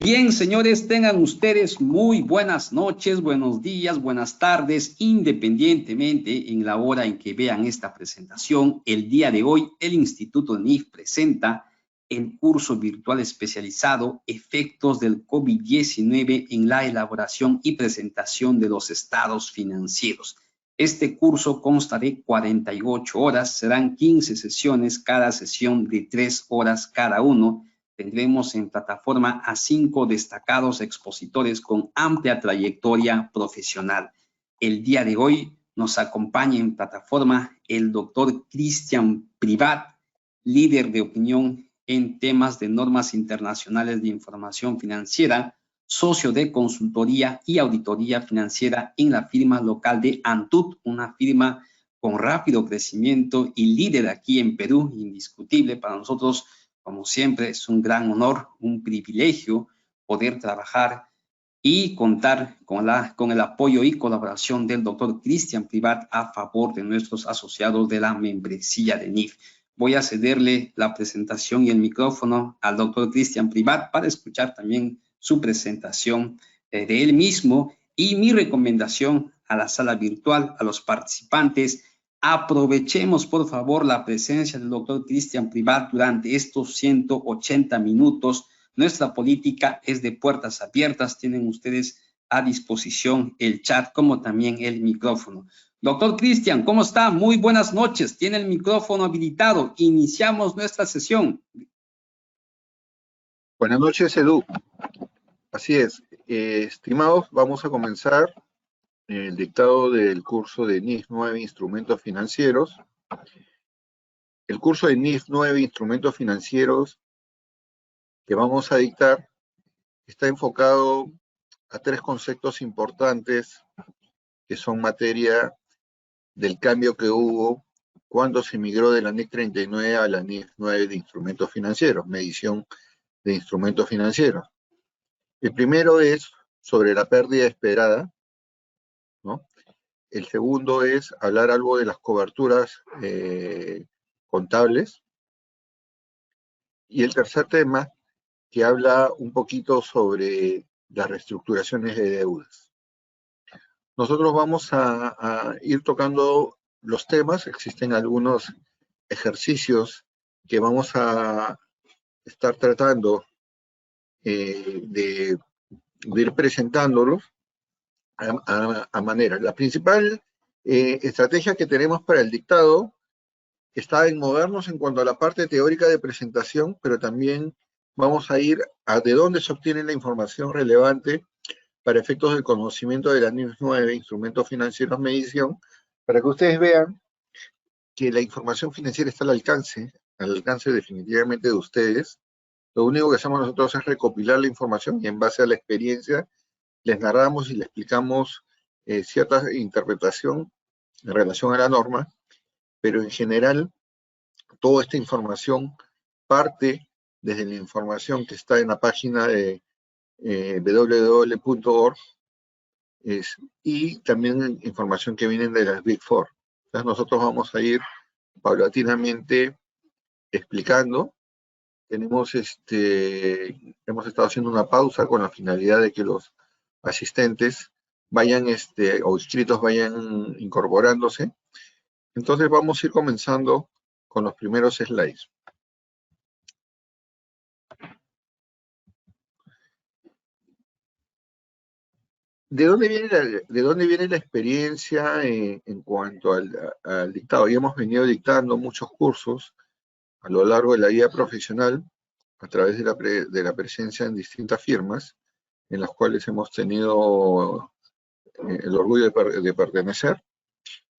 Bien, señores, tengan ustedes muy buenas noches, buenos días, buenas tardes, independientemente en la hora en que vean esta presentación. El día de hoy, el Instituto NIF presenta el curso virtual especializado Efectos del COVID-19 en la elaboración y presentación de los estados financieros. Este curso consta de 48 horas, serán 15 sesiones, cada sesión de 3 horas cada uno. Tendremos en plataforma a 5 destacados expositores con amplia trayectoria profesional. El día de hoy nos acompaña en plataforma el doctor Cristian Privat, líder de opinión en temas de normas internacionales de información financiera, socio de consultoría y auditoría financiera en la firma local de Antut, una firma con rápido crecimiento y líder aquí en Perú, indiscutible para nosotros. Como siempre, es un gran honor, un privilegio poder trabajar y contar con el apoyo y colaboración del doctor Cristian Privat a favor de nuestros asociados de la membresía de NIF. Voy a cederle la presentación y el micrófono al doctor Cristian Privat para escuchar también su presentación de él mismo y mi recomendación a la sala virtual, a los participantes. Aprovechemos, por favor, la presencia del doctor Cristian Privat durante estos 180 minutos. Nuestra política es de puertas abiertas. Tienen ustedes a disposición el chat como también el micrófono. Doctor Cristian, ¿cómo está? Muy buenas noches. Tiene el micrófono habilitado. Iniciamos nuestra sesión. Buenas noches, Edu. Así es. Estimados, vamos a comenzar el dictado del curso de NIF 9 Instrumentos Financieros. El curso de NIF 9 Instrumentos Financieros que vamos a dictar está enfocado a 3 conceptos importantes que son materia del cambio que hubo cuando se migró de la NIF 39 a la NIF 9 de Instrumentos Financieros, medición de instrumentos financieros. El primero es sobre la pérdida esperada, ¿no? El segundo es hablar algo de las coberturas contables. Y el tercer tema, que habla un poquito sobre las reestructuraciones de deudas. Nosotros vamos a ir tocando los temas. Existen algunos ejercicios que vamos a estar tratando de ir presentándolos a manera. La principal estrategia que tenemos para el dictado está en movernos en cuanto a la parte teórica de presentación, pero también vamos a ir a de dónde se obtiene la información relevante para efectos del conocimiento de la NIF 9, Instrumentos Financieros Medición, para que ustedes vean que la información financiera está al alcance definitivamente de ustedes. Lo único que hacemos nosotros es recopilar la información y en base a la experiencia les narramos y les explicamos cierta interpretación en relación a la norma, pero en general toda esta información parte desde la información que está en la página de www.org y también información que viene de las Big Four. Entonces nosotros vamos a ir paulatinamente explicando. Hemos estado haciendo una pausa con la finalidad de que los asistentes vayan, o inscritos vayan incorporándose. Entonces vamos a ir comenzando con los primeros slides. ¿De dónde viene la experiencia en cuanto al dictado? Ya hemos venido dictando muchos cursos a lo largo de la vida profesional a través de la presencia en distintas firmas en las cuales hemos tenido el orgullo de pertenecer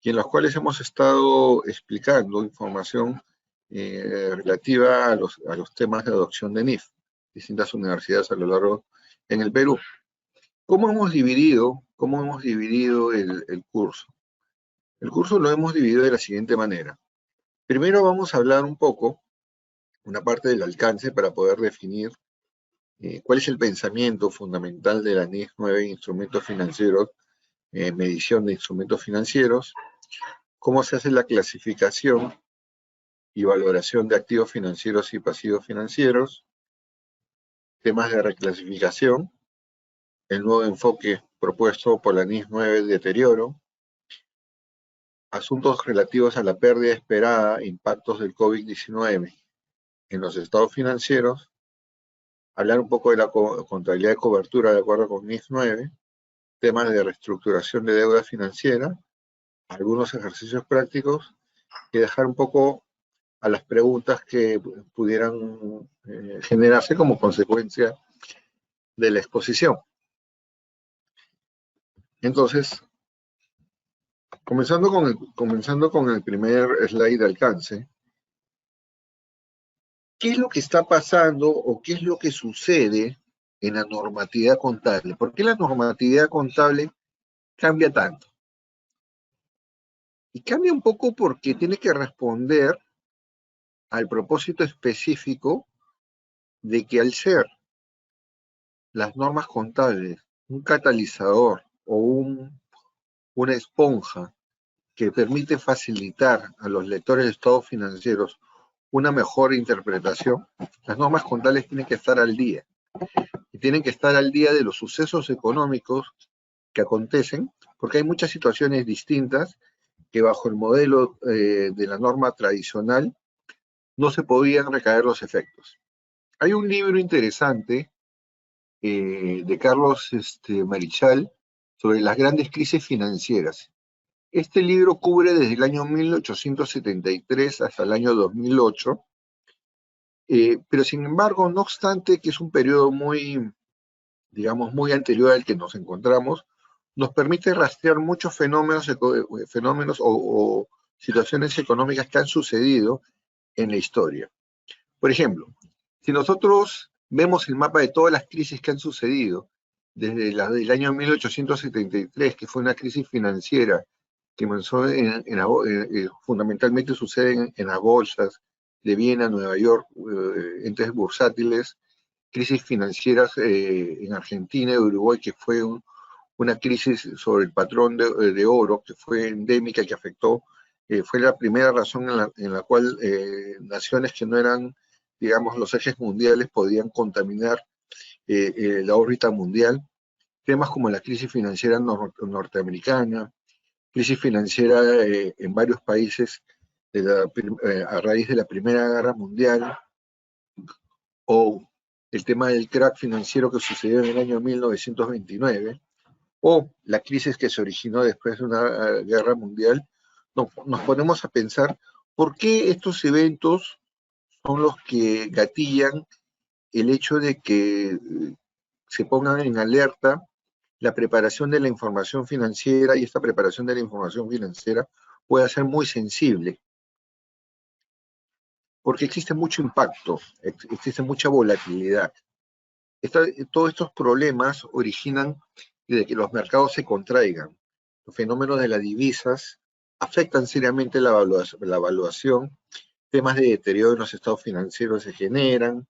y en las cuales hemos estado explicando información relativa a los temas de adopción de NIF, distintas universidades a lo largo en el Perú. ¿Cómo hemos dividido el curso? El curso lo hemos dividido de la siguiente manera. Primero vamos a hablar un poco, una parte del alcance para poder definir cuál es el pensamiento fundamental de la NIF 9 Instrumentos Financieros, medición de instrumentos financieros, cómo se hace la clasificación y valoración de activos financieros y pasivos financieros, temas de reclasificación, el nuevo enfoque propuesto por la NIF 9, deterioro, asuntos relativos a la pérdida esperada, impactos del COVID-19 en los estados financieros, hablar un poco de la contabilidad de cobertura de acuerdo con NIF 9, temas de reestructuración de deuda financiera, algunos ejercicios prácticos y dejar un poco a las preguntas que pudieran generarse como consecuencia de la exposición. Entonces, comenzando con el primer slide de alcance, ¿qué es lo que está pasando o qué es lo que sucede en la normatividad contable? ¿Por qué la normatividad contable cambia tanto? Y cambia un poco porque tiene que responder al propósito específico de que al ser las normas contables un catalizador o una esponja que permite facilitar a los lectores de estados financieros una mejor interpretación, las normas contables tienen que estar al día. Y tienen que estar al día de los sucesos económicos que acontecen, porque hay muchas situaciones distintas que bajo el modelo de la norma tradicional no se podían recaer los efectos. Hay un libro interesante de Carlos Marichal sobre las grandes crisis financieras. Este libro cubre desde el año 1873 hasta el año 2008, pero sin embargo, no obstante que es un periodo muy, digamos, muy anterior al que nos encontramos, nos permite rastrear muchos fenómenos o situaciones económicas que han sucedido en la historia. Por ejemplo, si nosotros vemos el mapa de todas las crisis que han sucedido, desde la del año 1873, que fue una crisis financiera que comenzó fundamentalmente sucede en las bolsas de Viena, Nueva York, entes bursátiles, crisis financieras en Argentina y Uruguay, que fue una crisis sobre el patrón de oro, que fue endémica, que afectó, fue la primera razón en la cual naciones que no eran, digamos, los ejes mundiales podían contaminar la órbita mundial. Temas como la crisis financiera norteamericana, crisis financiera en varios países a raíz de la Primera Guerra Mundial, o el tema del crack financiero que sucedió en el año 1929, o la crisis que se originó después de una guerra mundial, nos ponemos a pensar por qué estos eventos son los que gatillan el hecho de que se pongan en alerta la preparación de la información financiera, y esta preparación de la información financiera puede ser muy sensible, porque existe mucho impacto, existe mucha volatilidad. Todos estos problemas originan de que los mercados se contraigan. Los fenómenos de las divisas afectan seriamente la evaluación, temas de deterioro en los estados financieros se generan,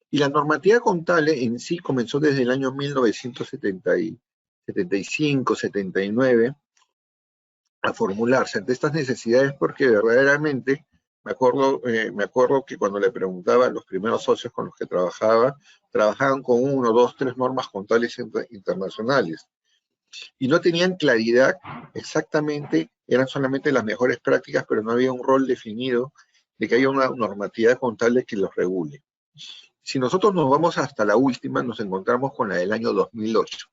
y la normativa contable en sí comenzó desde el año 1975, 79, a formularse ante estas necesidades, porque verdaderamente me acuerdo que cuando le preguntaba a los primeros socios con los que trabajaban con 1, 2, 3 normas contables internacionales y no tenían claridad exactamente, eran solamente las mejores prácticas, pero no había un rol definido de que haya una normatividad contable que los regule. Si nosotros nos vamos hasta la última, nos encontramos con la del año 2008.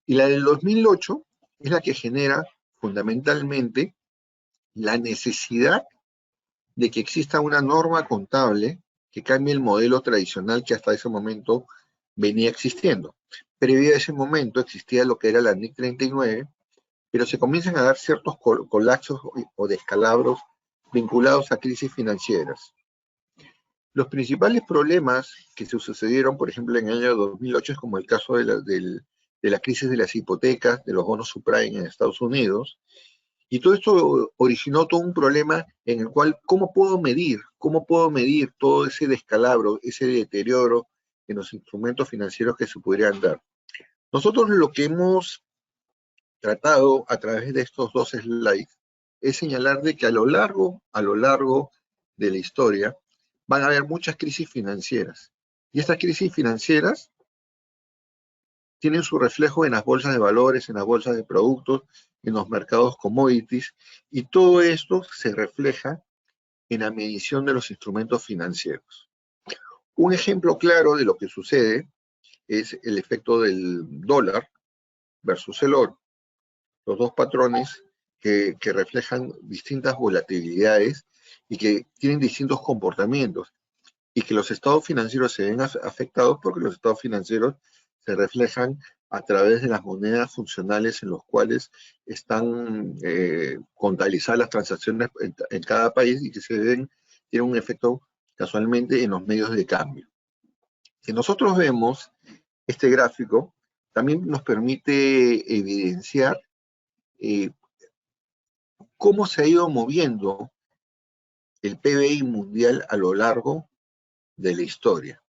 Y la del 2008 es la que genera fundamentalmente la necesidad de que exista una norma contable que cambie el modelo tradicional que hasta ese momento venía existiendo. Previo a ese momento existía lo que era la NIC 39, pero se comienzan a dar ciertos colapsos o descalabros vinculados a crisis financieras. Los principales problemas que se sucedieron, por ejemplo, en el año 2008, es como el caso de la crisis de las hipotecas, de los bonos subprime en Estados Unidos, y todo esto originó todo un problema en el cual, ¿cómo puedo medir todo ese descalabro, ese deterioro en los instrumentos financieros que se podrían dar? Nosotros lo que hemos tratado a través de estos dos slides es señalar de que a lo largo de la historia van a haber muchas crisis financieras. Y estas crisis financieras tienen su reflejo en las bolsas de valores, en las bolsas de productos, en los mercados commodities, y todo esto se refleja en la medición de los instrumentos financieros. Un ejemplo claro de lo que sucede es el efecto del dólar versus el oro. Los dos patrones que reflejan distintas volatilidades y que tienen distintos comportamientos, y que los estados financieros se ven afectados porque los estados financieros se reflejan a través de las monedas funcionales en los cuales están contabilizadas las transacciones en cada país y que tienen un efecto casualmente en los medios de cambio. Si nosotros vemos este gráfico, también nos permite evidenciar cómo se ha ido moviendo el PBI mundial a lo largo de la historia.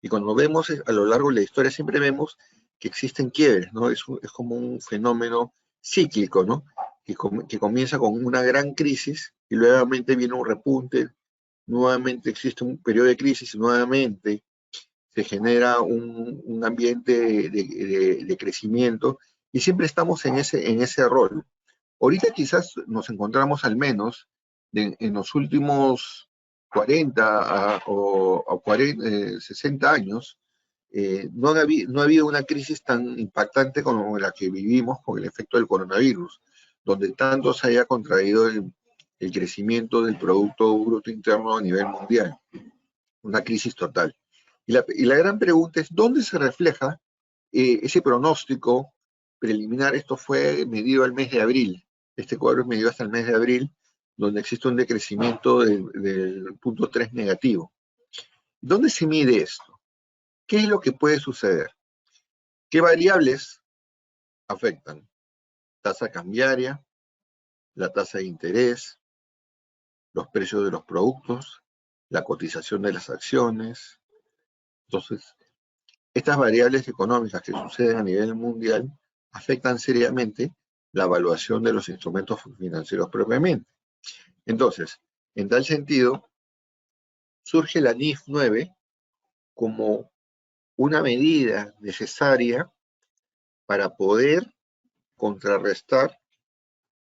Y cuando vemos a lo largo de la historia, siempre vemos que existen quiebres, ¿no? Es como un fenómeno cíclico, ¿no? Que comienza con una gran crisis y nuevamente viene un repunte, nuevamente existe un periodo de crisis y nuevamente se genera un ambiente de crecimiento y siempre estamos en ese rol. Ahorita quizás nos encontramos al menos en los últimos 40 o 40, 60 años, no ha habido una crisis tan impactante como la que vivimos con el efecto del coronavirus, donde tanto se haya contraído el crecimiento del Producto Bruto Interno a nivel mundial. Una crisis total. Y la gran pregunta es, ¿dónde se refleja ese pronóstico preliminar? Esto fue medido al mes de abril. Este cuadro es medido hasta el mes de abril, donde existe un decrecimiento del punto 3 negativo. ¿Dónde se mide esto? ¿Qué es lo que puede suceder? ¿Qué variables afectan? Tasa cambiaria, la tasa de interés, los precios de los productos, la cotización de las acciones. Entonces, estas variables económicas que suceden a nivel mundial afectan seriamente la evaluación de los instrumentos financieros propiamente. Entonces, en tal sentido, surge la NIF 9 como una medida necesaria para poder contrarrestar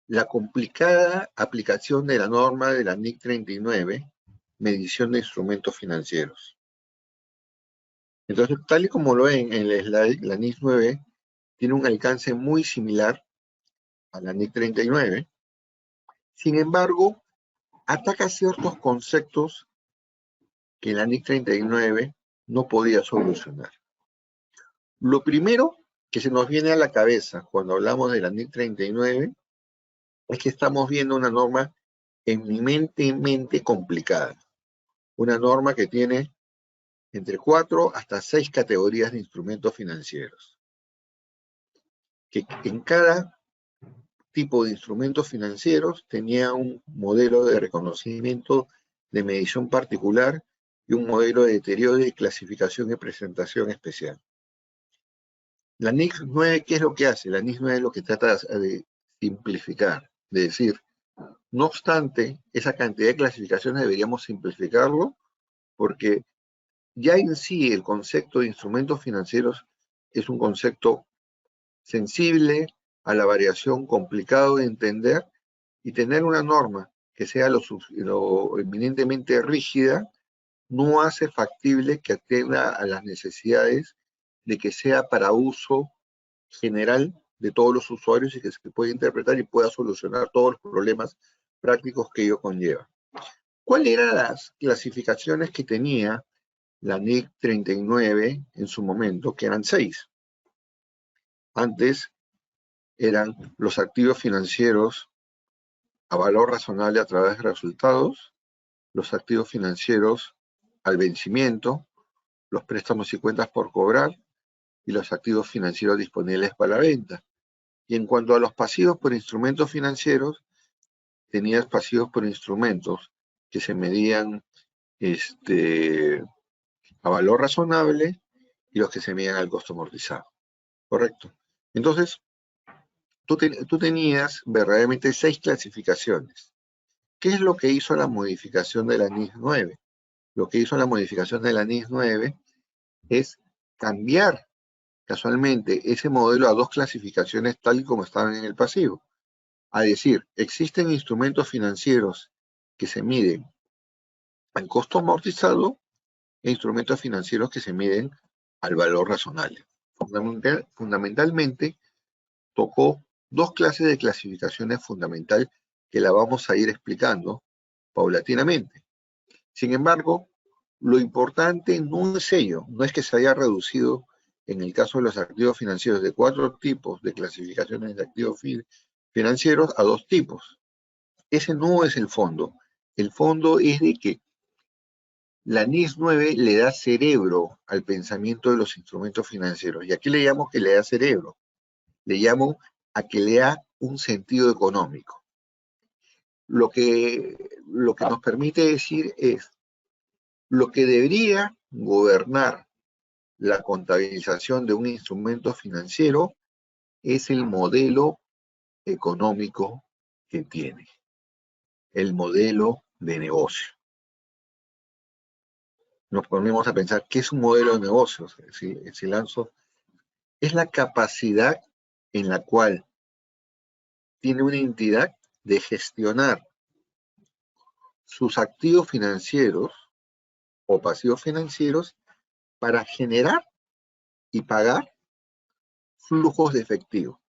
la complicada aplicación de la norma de la NIC 39, medición de instrumentos financieros. Entonces, tal y como lo ven en el slide, la NIF 9 tiene un alcance muy similar a la NIC 39. Sin embargo, ataca ciertos conceptos que la NIC 39 no podía solucionar. Lo primero que se nos viene a la cabeza cuando hablamos de la NIC 39 es que estamos viendo una norma eminentemente complicada. Una norma que tiene entre 4 hasta 6 categorías de instrumentos financieros. Que en cada tipo de instrumentos financieros tenía un modelo de reconocimiento de medición particular y un modelo de deterioro de clasificación y presentación especial. La NIC 9, ¿qué es lo que hace? La NIC 9 es lo que trata de simplificar, de decir, no obstante, esa cantidad de clasificaciones deberíamos simplificarlo porque ya en sí el concepto de instrumentos financieros es un concepto sensible a la variación, complicado de entender, y tener una norma que sea lo eminentemente rígida no hace factible que atienda a las necesidades de que sea para uso general de todos los usuarios y que se pueda interpretar y pueda solucionar todos los problemas prácticos que ello conlleva. ¿Cuáles eran las clasificaciones que tenía la NIC 39 en su momento? Que eran 6. Antes eran los activos financieros a valor razonable a través de resultados, los activos financieros al vencimiento, los préstamos y cuentas por cobrar y los activos financieros disponibles para la venta. Y en cuanto a los pasivos por instrumentos financieros, tenías pasivos por instrumentos que se medían a valor razonable y los que se medían al costo amortizado. ¿Correcto? Entonces, tú tenías verdaderamente 6 clasificaciones. ¿Qué es lo que hizo la modificación de la NIS 9? Lo que hizo la modificación de la NIS 9 es cambiar casualmente ese modelo a dos clasificaciones tal y como estaban en el pasivo. A decir, existen instrumentos financieros que se miden al costo amortizado e instrumentos financieros que se miden al valor razonable. Fundamentalmente, tocó dos clases de clasificaciones fundamentales que la vamos a ir explicando paulatinamente. Sin embargo, lo importante no es ello, no es que se haya reducido en el caso de los activos financieros de 4 tipos de clasificaciones de activos financieros a 2 tipos. Ese no es el fondo. El fondo es de que la NIS 9 le da cerebro al pensamiento de los instrumentos financieros. ¿Y aquí le llamo que le da cerebro? Le llamo a que le da un sentido económico. Lo que nos permite decir es lo que debería gobernar la contabilización de un instrumento financiero es el modelo económico que tiene, el modelo de negocio. Nos ponemos a pensar, ¿qué es un modelo de negocios? Si lanzo, es la capacidad en la cual tiene una entidad de gestionar sus activos financieros o pasivos financieros para generar y pagar flujos de efectivo.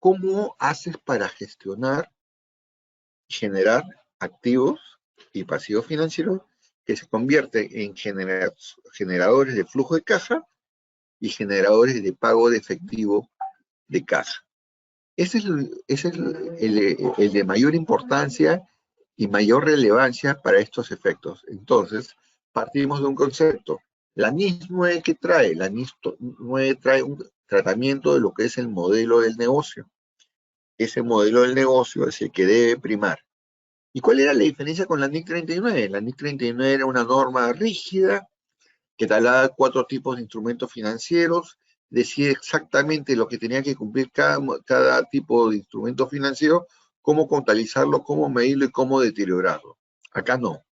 ¿Cómo haces para gestionar y generar activos y pasivos financieros que se convierten en generadores de flujo de caja y generadores de pago de efectivo de caja? Ese es el de mayor importancia y mayor relevancia para estos efectos. Entonces, partimos de un concepto. La NIS 9 que trae, la NIS 9 trae un tratamiento de lo que es el modelo del negocio. Ese modelo del negocio es el que debe primar. ¿Y cuál era la diferencia con la NIC 39? La NIC 39 era una norma rígida que talaba 4 tipos de instrumentos financieros, decía exactamente lo que tenía que cumplir cada tipo de instrumento financiero, cómo contabilizarlo, cómo medirlo y cómo deteriorarlo. Acá no.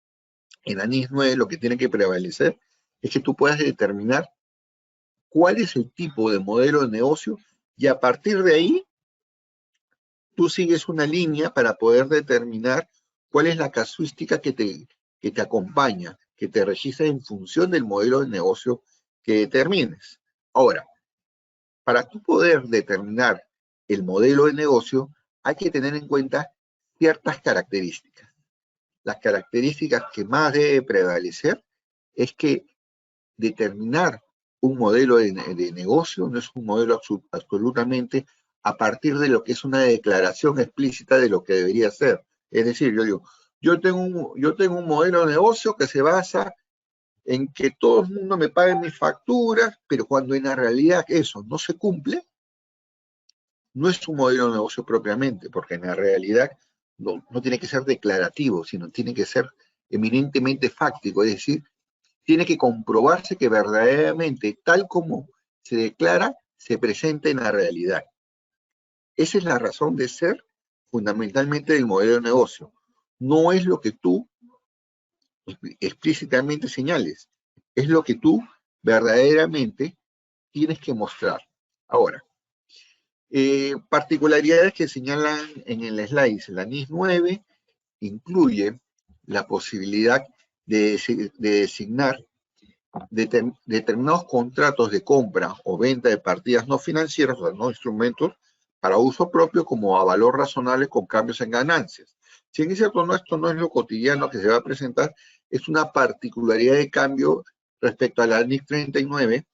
En la NIS 9 lo que tiene que prevalecer es que tú puedas determinar cuál es el tipo de modelo de negocio y a partir de ahí tú sigues una línea para poder determinar cuál es la casuística que te acompaña, que te registra en función del modelo de negocio que determines. Ahora, para tú poder determinar el modelo de negocio, hay que tener en cuenta ciertas características. Las características que más debe prevalecer es que determinar un modelo de negocio no es un modelo absolutamente a partir de lo que es una declaración explícita de lo que debería ser. Es decir, yo digo, yo tengo un modelo de negocio que se basa en que todo el mundo me pague mis facturas, pero cuando en la realidad eso no se cumple, no es un modelo de negocio propiamente, porque en la realidad no tiene que ser declarativo, sino tiene que ser eminentemente fáctico, es decir, tiene que comprobarse que verdaderamente, tal como se declara, se presenta en la realidad. Esa es la razón de ser fundamentalmente del modelo de negocio. No es lo que tú explícitamente señales, es lo que tú verdaderamente tienes que mostrar. Ahora, particularidades que señalan en el slide. La NIS 9 incluye la posibilidad de designar determinados contratos de compra o venta de partidas no financieras, o sea, no instrumentos, para uso propio como a valor razonable con cambios en ganancias. Si bien es cierto, esto no es lo cotidiano que se va a presentar, es una particularidad de cambio respecto a la NIC 39,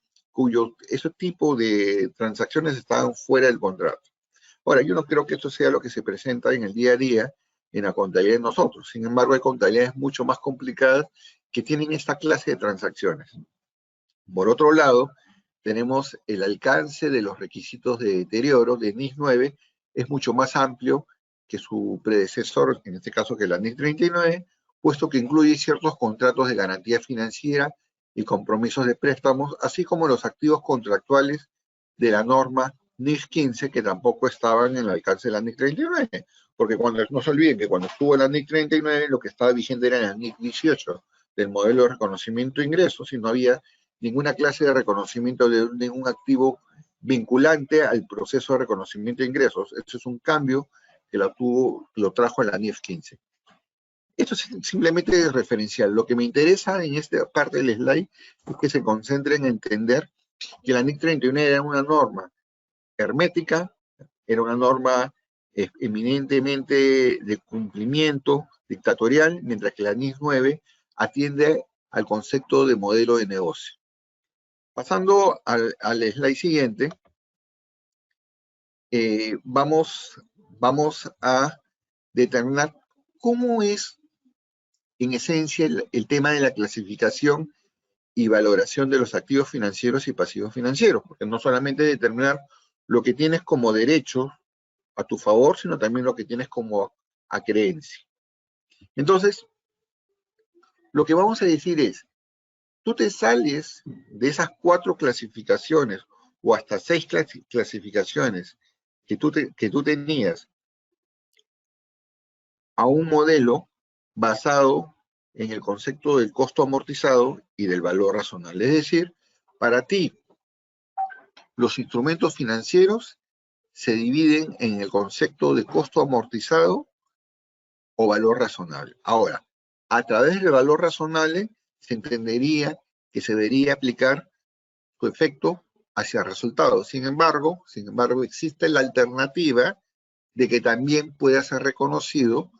ese tipo de transacciones estaban fuera del contrato. Ahora, yo no creo que esto sea lo que se presenta en el día a día en la contabilidad de nosotros. Sin embargo, hay contabilidades mucho más complicadas que tienen esta clase de transacciones. Por otro lado, tenemos el alcance de los requisitos de deterioro de NIS 9, es mucho más amplio que su predecesor, en este caso que la NIS 39, puesto que incluye ciertos contratos de garantía financiera y compromisos de préstamos, así como los activos contractuales de la norma NIS 15, que tampoco estaban en el alcance de la NIS 39, porque no se olviden que cuando estuvo la NIS 39, lo que estaba vigente era la NIS 18, del modelo de reconocimiento de ingresos y no había ninguna clase de reconocimiento de ningún activo vinculante al proceso de reconocimiento de ingresos. Esto es un cambio que lo trajo en la NIF 15. Esto es simplemente referencial. Lo que me interesa en esta parte del slide es que se concentre en entender que la NIF 31 era una norma hermética, era una norma eminentemente de cumplimiento dictatorial, mientras que la NIF 9 atiende al concepto de modelo de negocio. Pasando al slide siguiente, vamos a determinar cómo es, en esencia, el tema de la clasificación y valoración de los activos financieros y pasivos financieros, porque no solamente determinar lo que tienes como derecho a tu favor, sino también lo que tienes como acreencia. Entonces, lo que vamos a decir es, tú te sales de esas 4 clasificaciones o hasta 6 clasificaciones que tú tenías a un modelo basado en el concepto del costo amortizado y del valor razonable. Es decir, para ti, los instrumentos financieros se dividen en el concepto de costo amortizado o valor razonable. Ahora, a través del valor razonable se entendería que se debería aplicar su efecto hacia resultados. Sin embargo, existe la alternativa de que también pueda ser reconocido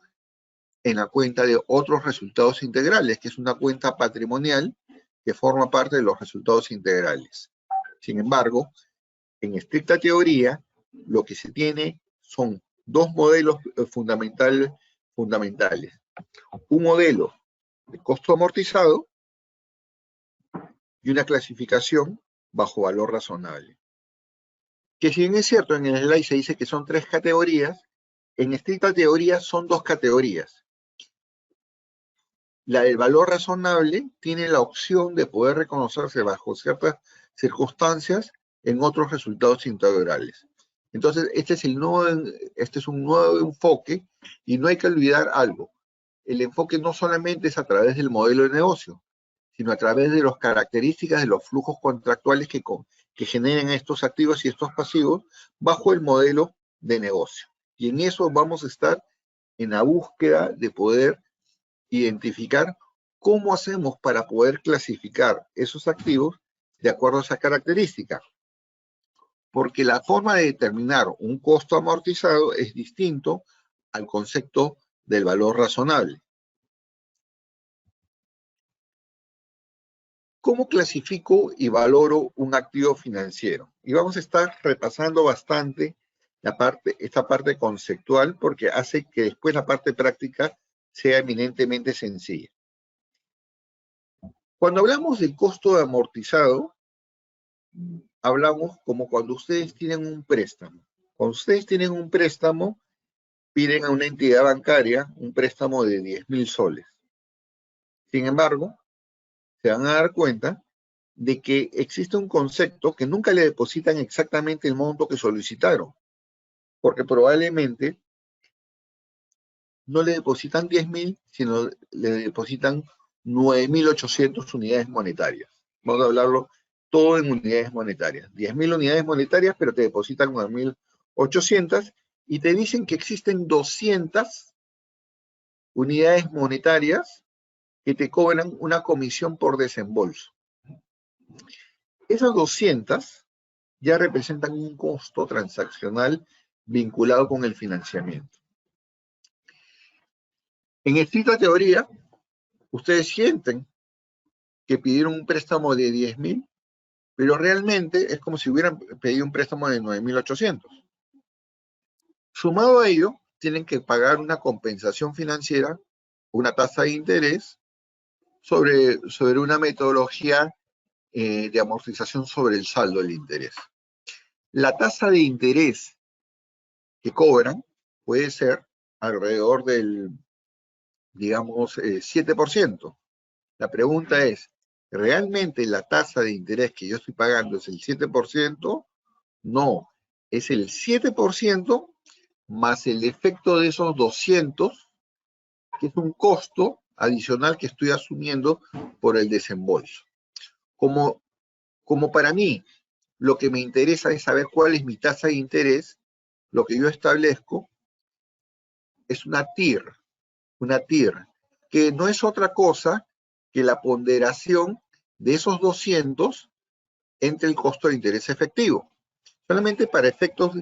en la cuenta de otros resultados integrales, que es una cuenta patrimonial que forma parte de los resultados integrales. Sin embargo, en estricta teoría, lo que se tiene son 2 modelos fundamentales. Un modelo de costo amortizado y una clasificación bajo valor razonable. Que si bien es cierto, en el slide se dice que son 3 categorías, en estricta teoría son 2 categorías. La del valor razonable tiene la opción de poder reconocerse bajo ciertas circunstancias en otros resultados integrales. Entonces, este es un nuevo enfoque y no hay que olvidar algo. El enfoque no solamente es a través del modelo de negocio, sino a través de las características de los flujos contractuales que generan estos activos y estos pasivos bajo el modelo de negocio. Y en eso vamos a estar en la búsqueda de poder identificar cómo hacemos para poder clasificar esos activos de acuerdo a esas características. Porque la forma de determinar un costo amortizado es distinto al concepto del valor razonable. ¿Cómo clasifico y valoro un activo financiero? Y vamos a estar repasando bastante esta parte conceptual porque hace que después la parte práctica sea eminentemente sencilla. Cuando hablamos del costo amortizado, hablamos como cuando ustedes tienen un préstamo. Cuando ustedes tienen un préstamo, piden a una entidad bancaria un préstamo de 10.000 soles. Sin embargo, se van a dar cuenta de que existe un concepto que nunca le depositan exactamente el monto que solicitaron, porque probablemente no le depositan 10.000, sino le depositan 9.800 unidades monetarias. Vamos a hablarlo todo en unidades monetarias. 10.000 unidades monetarias, pero te depositan 9.800 y te dicen que existen 200 unidades monetarias que te cobran una comisión por desembolso. Esas 200 ya representan un costo transaccional vinculado con el financiamiento. En estricta teoría, ustedes sienten que pidieron un préstamo de 10.000, pero realmente es como si hubieran pedido un préstamo de 9.800. Sumado a ello, tienen que pagar una compensación financiera, una tasa de interés, sobre una metodología de amortización sobre el saldo del interés. La tasa de interés que cobran puede ser alrededor del, digamos, 7%. La pregunta es, ¿realmente la tasa de interés que yo estoy pagando es el 7%? No, es el 7% más el efecto de esos 200, que es un costo adicional que estoy asumiendo por el desembolso. Como para mí lo que me interesa es saber cuál es mi tasa de interés, lo que yo establezco es una TIR, que no es otra cosa que la ponderación de esos 200 entre el costo de interés efectivo. Solamente para efectos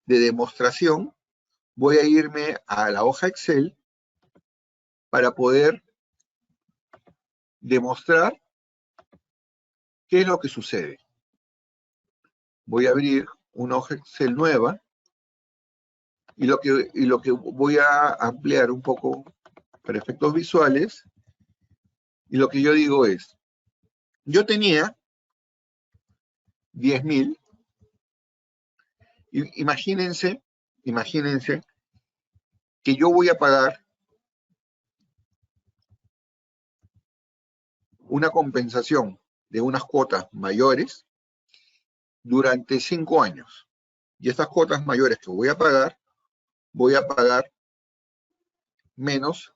de demostración, voy a irme a la hoja Excel para poder demostrar qué es lo que sucede. Voy a abrir una hoja Excel nueva y lo que voy a ampliar un poco para efectos visuales, y lo que yo digo es, yo tenía 10.000, imagínense que yo voy a pagar una compensación de unas cuotas mayores durante 5 años. Y estas cuotas mayores que voy a pagar menos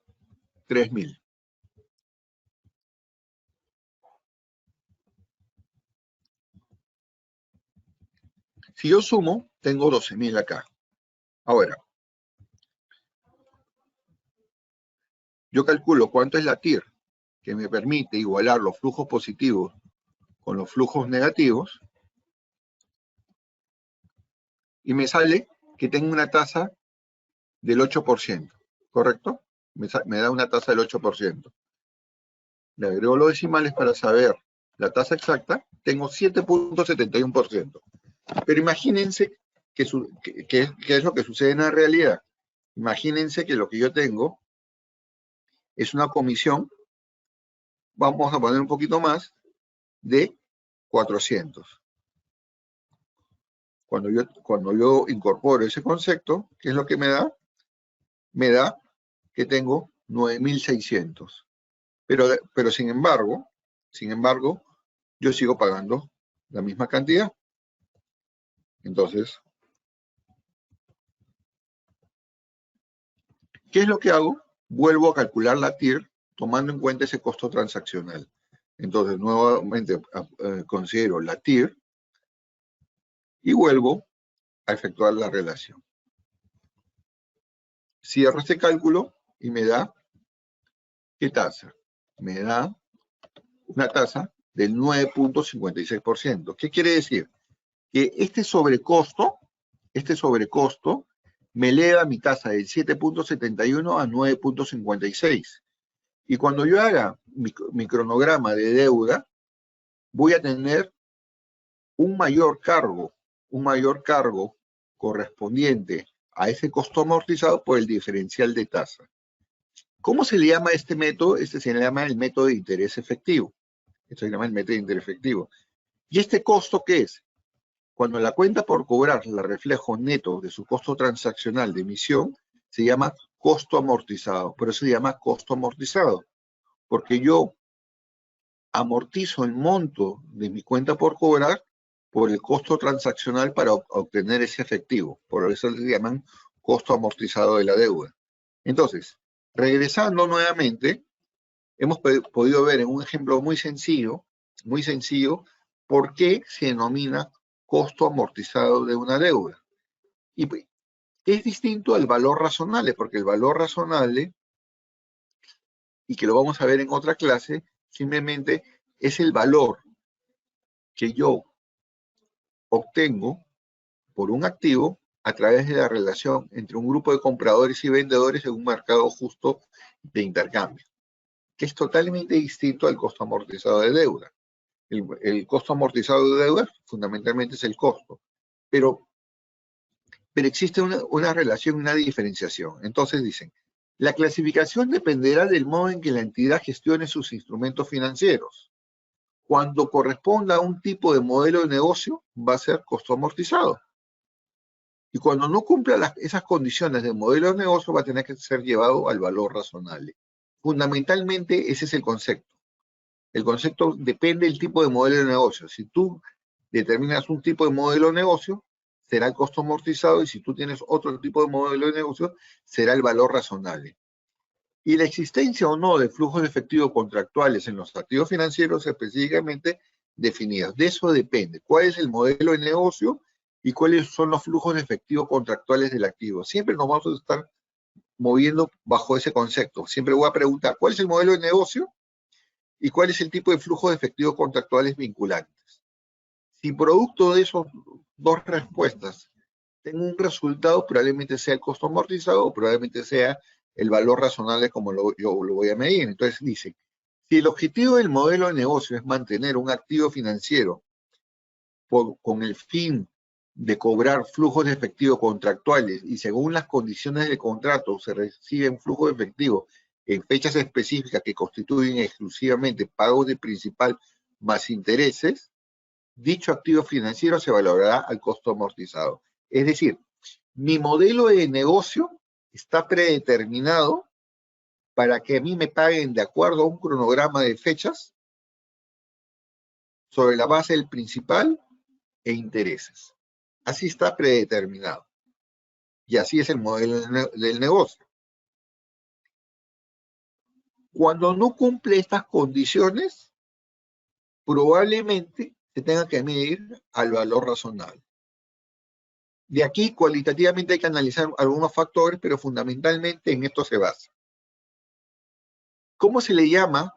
3.000. Si yo sumo, tengo 12.000 acá. Ahora, yo calculo cuánto es la TIR, que me permite igualar los flujos positivos con los flujos negativos, y me sale que tengo una tasa del 8%, ¿correcto? Me da una tasa del 8%. Le agrego los decimales para saber la tasa exacta, tengo 7.71%. Pero imagínense que es lo que sucede en la realidad. Imagínense que lo que yo tengo es una comisión, vamos a poner un poquito más, de 400. Cuando yo incorporo ese concepto, ¿qué es lo que me da? Me da que tengo 9.600. Pero sin embargo, yo sigo pagando la misma cantidad. Entonces, ¿qué es lo que hago? Vuelvo a calcular la TIR tomando en cuenta ese costo transaccional. Entonces, nuevamente considero la TIR y vuelvo a efectuar la relación. Cierro este cálculo y me da, ¿qué tasa? Me da una tasa del 9.56%. ¿Qué quiere decir? Que este sobrecosto me eleva mi tasa del 7.71 a 9.56. Y cuando yo haga mi cronograma de deuda, voy a tener un mayor cargo correspondiente a ese costo amortizado por el diferencial de tasa. ¿Cómo se le llama a este método? Este se le llama el método de interés efectivo. Esto se llama el método de interés efectivo. ¿Y este costo qué es? Cuando la cuenta por cobrar la reflejo neto de su costo transaccional de emisión, se llama costo amortizado. Por eso se llama costo amortizado, porque yo amortizo el monto de mi cuenta por cobrar por el costo transaccional para obtener ese efectivo. Por eso se llaman costo amortizado de la deuda. Entonces, regresando nuevamente, hemos podido ver en un ejemplo muy sencillo, por qué se denomina costo amortizado de una deuda. Y es distinto al valor razonable, porque el valor razonable, y que lo vamos a ver en otra clase, simplemente es el valor que yo obtengo por un activo a través de la relación entre un grupo de compradores y vendedores en un mercado justo de intercambio, que es totalmente distinto al costo amortizado de deuda. El costo amortizado de deuda fundamentalmente es el costo, pero existe una relación, una diferenciación. Entonces dicen, la clasificación dependerá del modo en que la entidad gestione sus instrumentos financieros. Cuando corresponda a un tipo de modelo de negocio, va a ser costo amortizado. Y cuando no cumpla esas condiciones de modelo de negocio, va a tener que ser llevado al valor razonable. Fundamentalmente, ese es el concepto. El concepto depende del tipo de modelo de negocio. Si tú determinas un tipo de modelo de negocio, será el costo amortizado, y si tú tienes otro tipo de modelo de negocio, será el valor razonable. y la existencia o no de flujos de efectivo contractuales en los activos financieros específicamente definidos. De eso depende. ¿Cuál es el modelo de negocio y cuáles son los flujos de efectivo contractuales del activo? Siempre nos vamos a estar moviendo bajo ese concepto. Siempre voy a preguntar, ¿cuál es el modelo de negocio y cuál es el tipo de flujo de efectivo contractuales vinculantes? Si producto de esas dos respuestas tengo un resultado, probablemente sea el costo amortizado o probablemente sea el valor razonable como yo lo voy a medir. Entonces dice, si el objetivo del modelo de negocio es mantener un activo financiero con el fin de cobrar flujos de efectivo contractuales y según las condiciones del contrato se reciben flujos de efectivo en fechas específicas que constituyen exclusivamente pagos de principal más intereses, dicho activo financiero se valorará al costo amortizado. Es decir, mi modelo de negocio está predeterminado para que a mí me paguen de acuerdo a un cronograma de fechas sobre la base del principal e intereses. Así está predeterminado. Y así es el modelo del negocio. Cuando no cumple estas condiciones, probablemente se tenga que medir al valor razonable. De aquí, cualitativamente hay que analizar algunos factores, pero fundamentalmente en esto se basa. ¿Cómo se le llama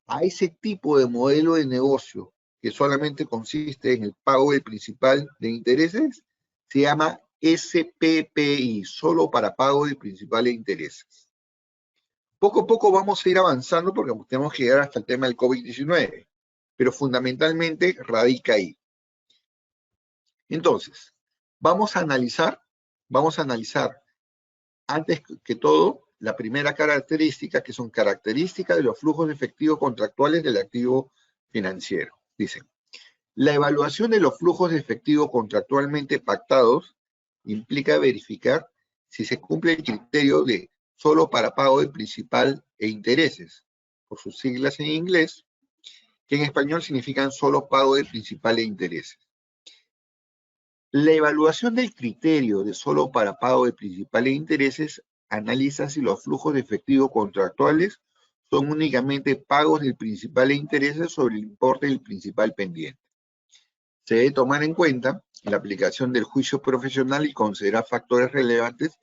a ese tipo de modelo de negocio que solamente consiste en el pago del principal de intereses? Se llama SPPI, solo para pago del principal de intereses. Poco a poco vamos a ir avanzando porque tenemos que llegar hasta el tema del COVID-19, pero fundamentalmente radica ahí. Entonces, vamos a analizar antes que todo la primera característica, que son características de los flujos de efectivo contractuales del activo financiero. Dicen, la evaluación de los flujos de efectivo contractualmente pactados implica verificar si se cumple el criterio de solo para pago de principal e intereses, por sus siglas en inglés, que en español significan solo pago de principal e intereses. La evaluación del criterio de solo para pago de principal e intereses analiza si los flujos de efectivo contractuales son únicamente pagos del principal e intereses sobre el importe del principal pendiente. Se debe tomar en cuenta la aplicación del juicio profesional y considerar factores relevantes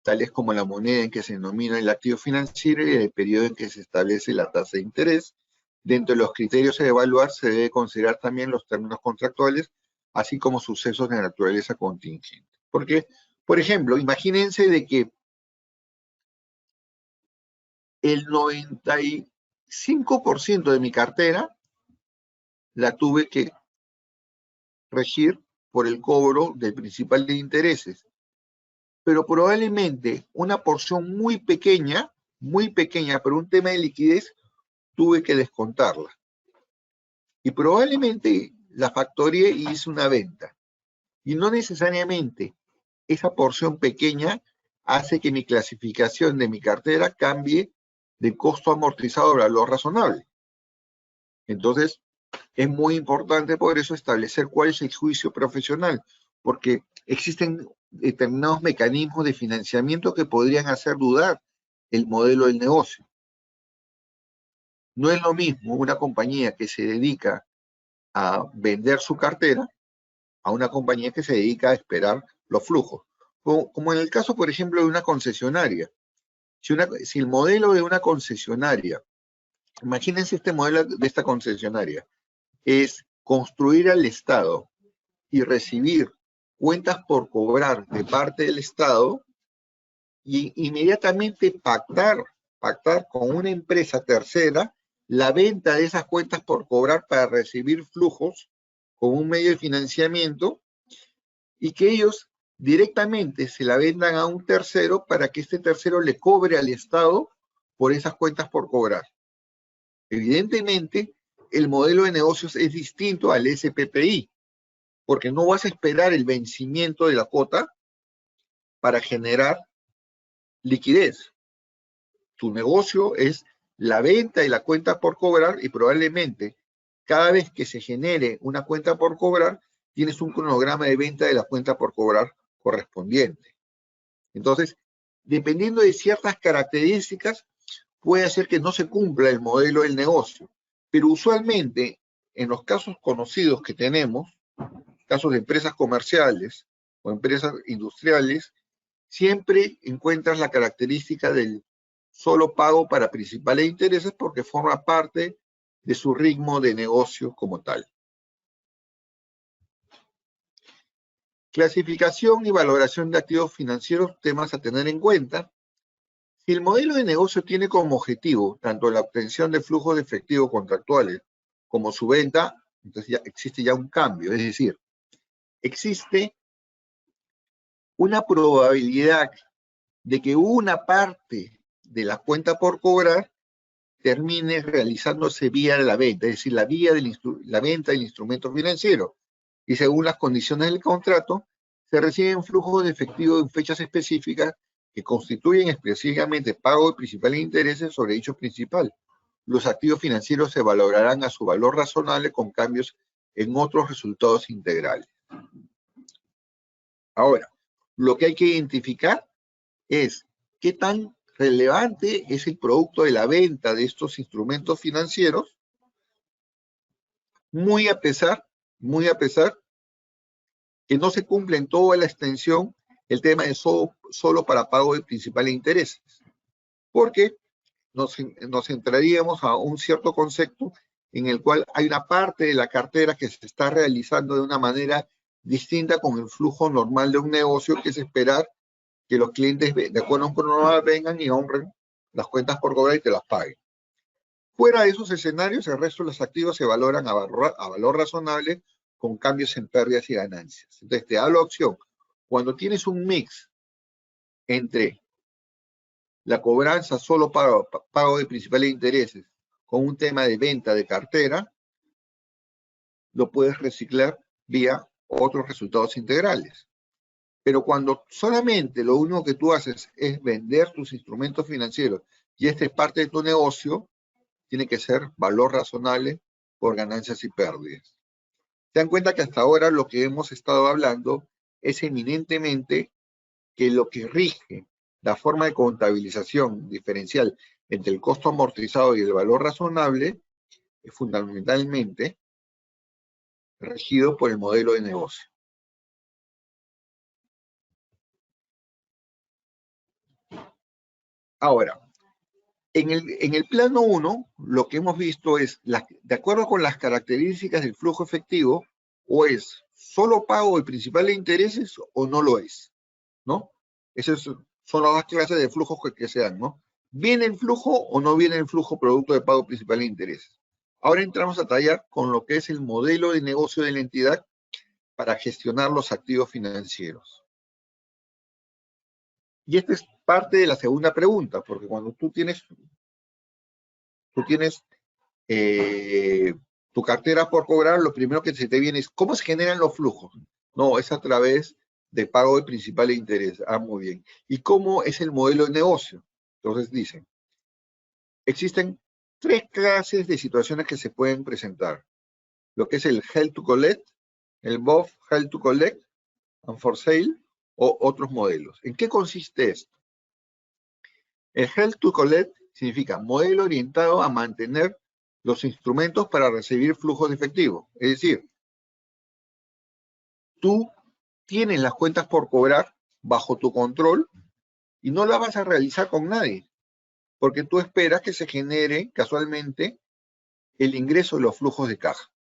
tales como la moneda en que se denomina el activo financiero y el periodo en que se establece la tasa de interés. Dentro de los criterios a evaluar se debe considerar también los términos contractuales, así como sucesos de naturaleza contingente. Porque, por ejemplo, imagínense de que el 95% de mi cartera la tuve que regir por el cobro del principal de intereses. Pero probablemente una porción muy pequeña, por un tema de liquidez, tuve que descontarla. Y probablemente la factoría hice una venta. Y no necesariamente esa porción pequeña hace que mi clasificación de mi cartera cambie de costo amortizado a valor razonable. Entonces, es muy importante por eso establecer cuál es el juicio profesional, porque existen determinados mecanismos de financiamiento que podrían hacer dudar el modelo del negocio. No es lo mismo una compañía que se dedica a vender su cartera a una compañía que se dedica a esperar los flujos. Como en el caso, por ejemplo, de una concesionaria. Si el modelo de una concesionaria, imagínense este modelo de esta concesionaria, es construir al Estado y recibir cuentas por cobrar de parte del Estado y inmediatamente pactar con una empresa tercera la venta de esas cuentas por cobrar para recibir flujos con un medio de financiamiento y que ellos directamente se la vendan a un tercero para que este tercero le cobre al Estado por esas cuentas por cobrar. Evidentemente, el modelo de negocios es distinto al SPPI, porque no vas a esperar el vencimiento de la cuota para generar liquidez. Tu negocio es la venta de la cuenta por cobrar y probablemente cada vez que se genere una cuenta por cobrar, tienes un cronograma de venta de la cuenta por cobrar correspondiente. Entonces, dependiendo de ciertas características, puede hacer que no se cumpla el modelo del negocio. Pero usualmente, en los casos conocidos que tenemos, casos de empresas comerciales o empresas industriales, siempre encuentras la característica del solo pago para principales intereses porque forma parte de su ritmo de negocio como tal. Clasificación y valoración de activos financieros, temas a tener en cuenta. Si el modelo de negocio tiene como objetivo tanto la obtención de flujos de efectivo contractuales como su venta, entonces ya existe ya un cambio, es decir, existe una probabilidad de que una parte de la cuenta por cobrar termine realizándose vía la venta, es decir, la venta del instrumento financiero. Y según las condiciones del contrato, se reciben flujos de efectivo en fechas específicas que constituyen específicamente pago de principales intereses sobre dicho principal. Los activos financieros se valorarán a su valor razonable con cambios en otros resultados integrales. Ahora, lo que hay que identificar es qué tan relevante es el producto de la venta de estos instrumentos financieros, muy a pesar que no se cumple en toda la extensión el tema de solo para pago de principales intereses, porque nos entraríamos a un cierto concepto en el cual hay una parte de la cartera que se está realizando de una manera distinta con el flujo normal de un negocio, que es esperar que los clientes, de acuerdo a un cronograma, vengan y honren las cuentas por cobrar y te las paguen. Fuera de esos escenarios, el resto de los activos se valoran a valor razonable con cambios en pérdidas y ganancias. Entonces, te da la opción. Cuando tienes un mix entre la cobranza solo para pago de principales intereses con un tema de venta de cartera, lo puedes reciclar vía otros resultados integrales. Pero cuando solamente lo único que tú haces es vender tus instrumentos financieros y esta es parte de tu negocio, tiene que ser valor razonable por ganancias y pérdidas. Se dan cuenta que hasta ahora lo que hemos estado hablando es eminentemente que lo que rige la forma de contabilización diferencial entre el costo amortizado y el valor razonable es fundamentalmente regido por el modelo de negocio. Ahora, en el plano 1, lo que hemos visto es, de acuerdo con las características del flujo efectivo, o es solo pago de principales intereses o no lo es, ¿no? Esas son las dos clases de flujos que se dan, ¿no? ¿Viene el flujo o no viene el flujo producto de pago de principales intereses? Ahora entramos a tallar con lo que es el modelo de negocio de la entidad para gestionar los activos financieros. Y esta es parte de la segunda pregunta, porque cuando tú tienes tu cartera por cobrar, lo primero que se te viene es ¿cómo se generan los flujos? No, es a través de pago de principal interés. Ah, muy bien. ¿Y cómo es el modelo de negocio? Entonces dicen, existen tres clases de situaciones que se pueden presentar. Lo que es el Held to Collect, el BOF Held to Collect and for Sale o otros modelos. ¿En qué consiste esto? El Held to Collect significa modelo orientado a mantener los instrumentos para recibir flujos de efectivo. Es decir, tú tienes las cuentas por cobrar bajo tu control y no las vas a realizar con nadie, porque tú esperas que se genere casualmente el ingreso de los flujos de caja.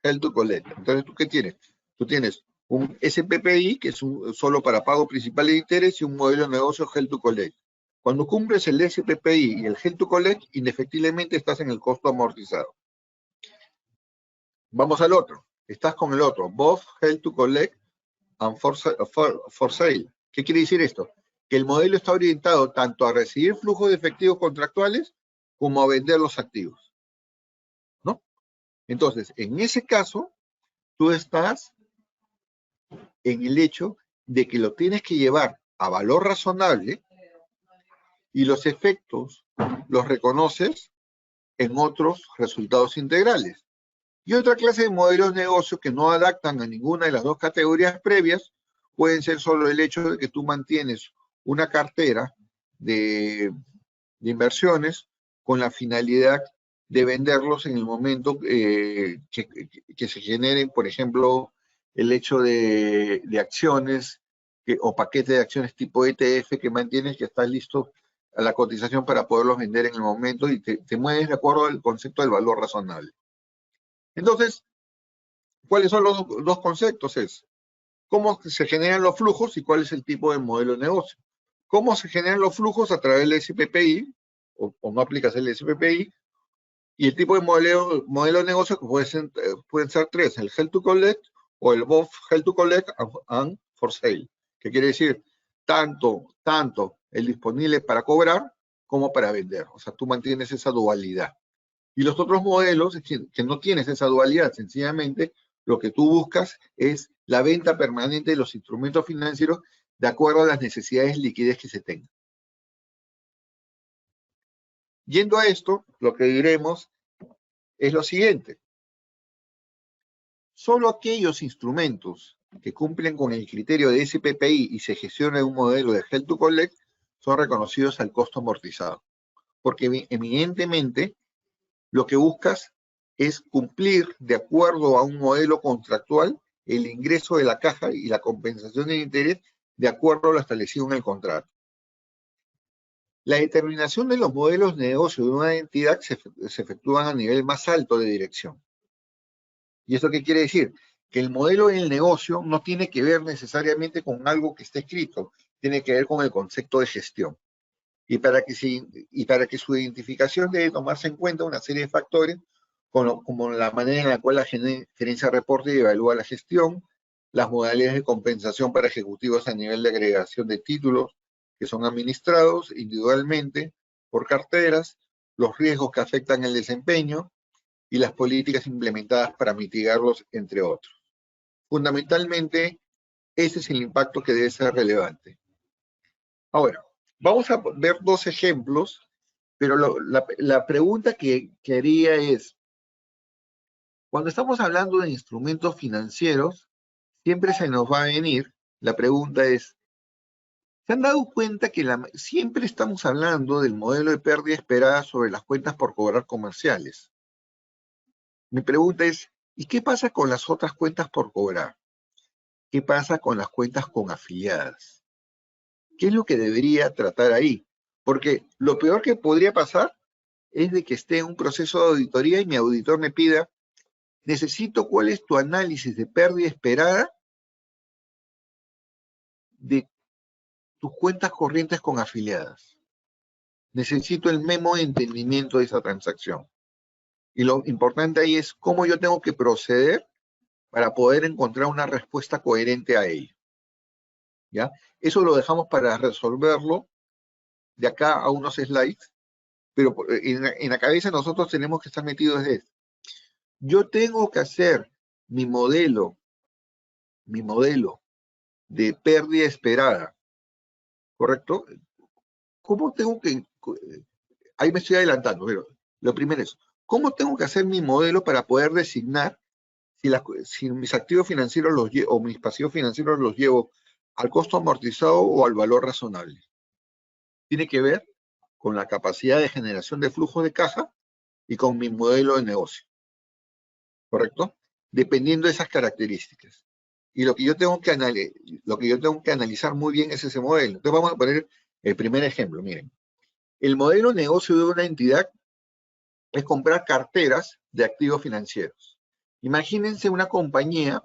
Held to Collect. Entonces, ¿tú qué tienes? Tú tienes un SPPI, que es solo para pago principal de interés, y un modelo de negocio Held to Collect. Cuando cumples el SPPI y el Held to Collect, indefectiblemente estás en el costo amortizado. Vamos al otro. Estás con el otro. BOF, Held to Collect and for Sale. ¿Qué quiere decir esto? Que el modelo está orientado tanto a recibir flujos de efectivos contractuales como a vender los activos, ¿no? Entonces, en ese caso, tú estás en el hecho de que lo tienes que llevar a valor razonable y los efectos los reconoces en otros resultados integrales. Y otra clase de modelos de negocio que no adaptan a ninguna de las dos categorías previas pueden ser solo el hecho de que tú mantienes una cartera de inversiones con la finalidad de venderlos en el momento que se generen, por ejemplo, el hecho de acciones o paquete de acciones tipo ETF que mantienes, que estás listo a la cotización para poderlos vender en el momento y te mueves de acuerdo al concepto del valor razonable. Entonces, ¿cuáles son los dos conceptos? Es cómo se generan los flujos y cuál es el tipo de modelo de negocio. ¿Cómo se generan los flujos? A través del SPPI, o no aplicas el SPPI, y el tipo de modelo de negocio que pueden ser tres, el Held to Collect o el both Held to Collect and for Sale, que quiere decir tanto el disponible para cobrar como para vender. O sea, tú mantienes esa dualidad. Y los otros modelos que no tienes esa dualidad, sencillamente lo que tú buscas es la venta permanente de los instrumentos financieros de acuerdo a las necesidades de liquidez que se tengan. Yendo a esto, lo que diremos es lo siguiente. Solo aquellos instrumentos que cumplen con el criterio de SPPI y se gestiona en un modelo de Held to Collect son reconocidos al costo amortizado. Porque evidentemente lo que buscas es cumplir de acuerdo a un modelo contractual el ingreso de la caja y la compensación del interés de acuerdo a lo establecido en el contrato. La determinación de los modelos de negocio de una entidad se efectúan a nivel más alto de dirección. ¿Y esto qué quiere decir? Que el modelo del negocio no tiene que ver necesariamente con algo que esté escrito, tiene que ver con el concepto de gestión. Y para que su identificación debe tomarse en cuenta una serie de factores, como la manera en la cual la gerencia reporta y evalúa la gestión, las modalidades de compensación para ejecutivos a nivel de agregación de títulos que son administrados individualmente por carteras, los riesgos que afectan el desempeño y las políticas implementadas para mitigarlos, entre otros. Fundamentalmente, ese es el impacto que debe ser relevante. Ahora, vamos a ver dos ejemplos, pero la pregunta que haría es, cuando estamos hablando de instrumentos financieros, siempre se nos va a venir, la pregunta es, ¿se han dado cuenta que siempre estamos hablando del modelo de pérdida esperada sobre las cuentas por cobrar comerciales? Mi pregunta es, ¿y qué pasa con las otras cuentas por cobrar? ¿Qué pasa con las cuentas con afiliadas? ¿Qué es lo que debería tratar ahí? Porque lo peor que podría pasar es de que esté en un proceso de auditoría y mi auditor me pida, necesito cuál es tu análisis de pérdida esperada de tus cuentas corrientes con afiliadas. Necesito el memo de entendimiento de esa transacción. Y lo importante ahí es cómo yo tengo que proceder para poder encontrar una respuesta coherente a ello. ¿Ya? Eso lo dejamos para resolverlo de acá a unos slides, pero en la cabeza nosotros tenemos que estar metidos en esto. Yo tengo que hacer mi modelo de pérdida esperada, ¿correcto? ¿Cómo tengo que, ahí me estoy adelantando, pero lo primero es, ¿cómo tengo que hacer mi modelo para poder designar si mis activos financieros o mis pasivos financieros los llevo al costo amortizado o al valor razonable? Tiene que ver con la capacidad de generación de flujo de caja y con mi modelo de negocio, ¿correcto? Dependiendo de esas características. Y lo que yo tengo que analizar muy bien es ese modelo. Entonces vamos a poner el primer ejemplo. Miren, el modelo de negocio de una entidad es comprar carteras de activos financieros. Imagínense una compañía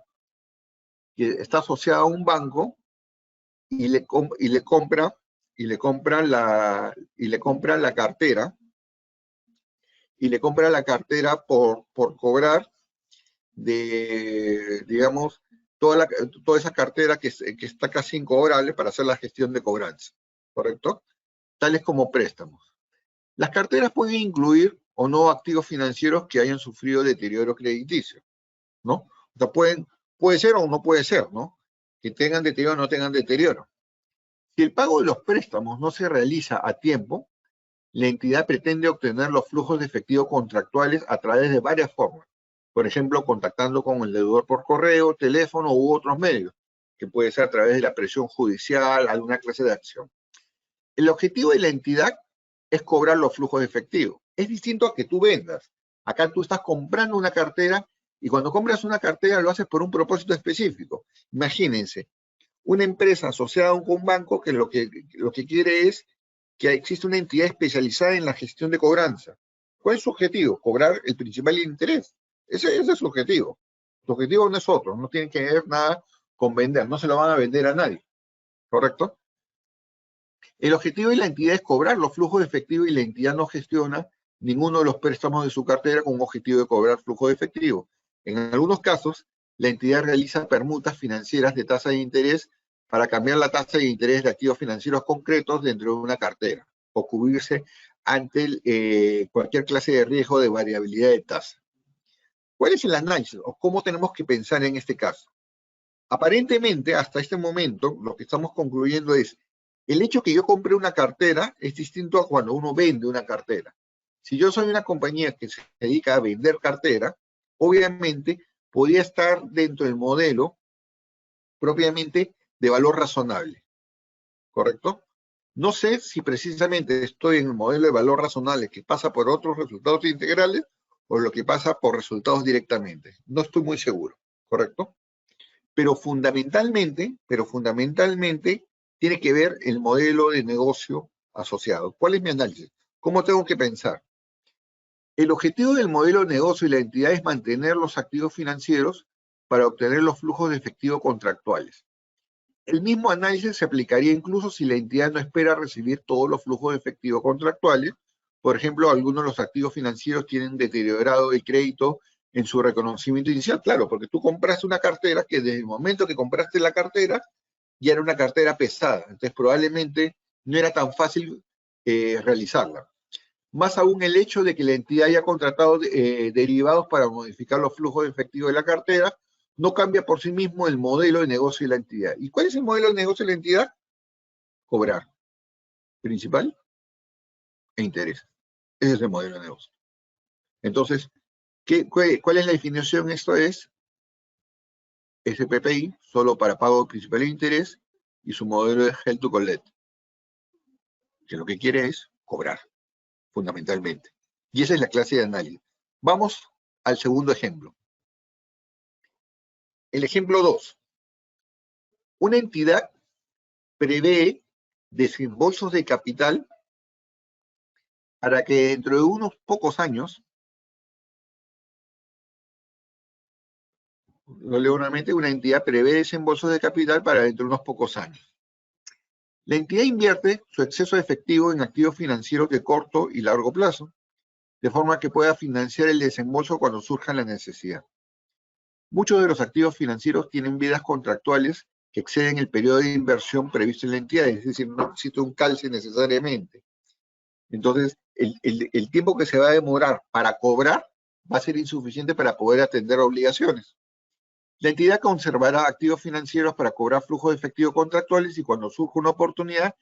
que está asociada a un banco y le compra la cartera por cobrar de, digamos, toda esa cartera que está casi incobrable para hacer la gestión de cobranza, ¿correcto? Tales como préstamos. Las carteras pueden incluir o no activos financieros que hayan sufrido deterioro crediticio, ¿no? O sea, puede ser o no puede ser, ¿no? Que tengan deterioro o no tengan deterioro. Si el pago de los préstamos no se realiza a tiempo, la entidad pretende obtener los flujos de efectivo contractuales a través de varias formas. Por ejemplo, contactando con el deudor por correo, teléfono u otros medios, que puede ser a través de la presión judicial, alguna clase de acción. El objetivo de la entidad es cobrar los flujos de efectivo. Es distinto a que tú vendas. Acá tú estás comprando una cartera y cuando compras una cartera lo haces por un propósito específico. Imagínense, una empresa asociada a un banco que lo que quiere es que exista una entidad especializada en la gestión de cobranza. ¿Cuál es su objetivo? Cobrar el principal interés. Ese es su objetivo. Su objetivo no es otro, no tiene que ver nada con vender, no se lo van a vender a nadie, ¿correcto? El objetivo de la entidad es cobrar los flujos de efectivo y la entidad no gestiona ninguno de los préstamos de su cartera con un objetivo de cobrar flujo de efectivo. En algunos casos, la entidad realiza permutas financieras de tasa de interés para cambiar la tasa de interés de activos financieros concretos dentro de una cartera o cubrirse ante cualquier clase de riesgo de variabilidad de tasa. ¿Cuál es el análisis o cómo tenemos que pensar en este caso? Aparentemente, hasta este momento, lo que estamos concluyendo es el hecho que yo compré una cartera es distinto a cuando uno vende una cartera. Si yo soy una compañía que se dedica a vender cartera, obviamente podría estar dentro del modelo propiamente de valor razonable, ¿correcto? No sé si precisamente estoy en el modelo de valor razonable que pasa por otros resultados integrales o lo que pasa por resultados directamente. No estoy muy seguro, ¿correcto? Pero fundamentalmente tiene que ver el modelo de negocio asociado. ¿Cuál es mi análisis? ¿Cómo tengo que pensar? El objetivo del modelo de negocio y la entidad es mantener los activos financieros para obtener los flujos de efectivo contractuales. El mismo análisis se aplicaría incluso si la entidad no espera recibir todos los flujos de efectivo contractuales. Por ejemplo, algunos de los activos financieros tienen deteriorado el crédito en su reconocimiento inicial. Claro, porque tú compraste una cartera que desde el momento que compraste la cartera ya era una cartera pesada. Entonces probablemente no era tan fácil realizarla. Más aún el hecho de que la entidad haya contratado derivados para modificar los flujos de efectivo de la cartera no cambia por sí mismo el modelo de negocio de la entidad. ¿Y cuál es el modelo de negocio de la entidad? Cobrar principal e interés. Ese es el modelo de negocio. Entonces, ¿cuál es la definición? Esto es SPPI, solo para pago principal e interés, y su modelo es Held to Collect, que lo que quiere es cobrar, fundamentalmente. Y esa es la clase de análisis. Vamos al segundo ejemplo. El ejemplo 2. Una entidad prevé desembolsos de capital para que dentro de unos pocos años, lo leo nuevamente, una entidad prevé desembolsos de capital para dentro de unos pocos años. La entidad invierte su exceso de efectivo en activos financieros de corto y largo plazo, de forma que pueda financiar el desembolso cuando surja la necesidad. Muchos de los activos financieros tienen vidas contractuales que exceden el periodo de inversión previsto en la entidad, es decir, no existe un calce necesariamente. Entonces, el tiempo que se va a demorar para cobrar va a ser insuficiente para poder atender obligaciones. La entidad conservará activos financieros para cobrar flujos de efectivo contractuales y cuando surja una oportunidad,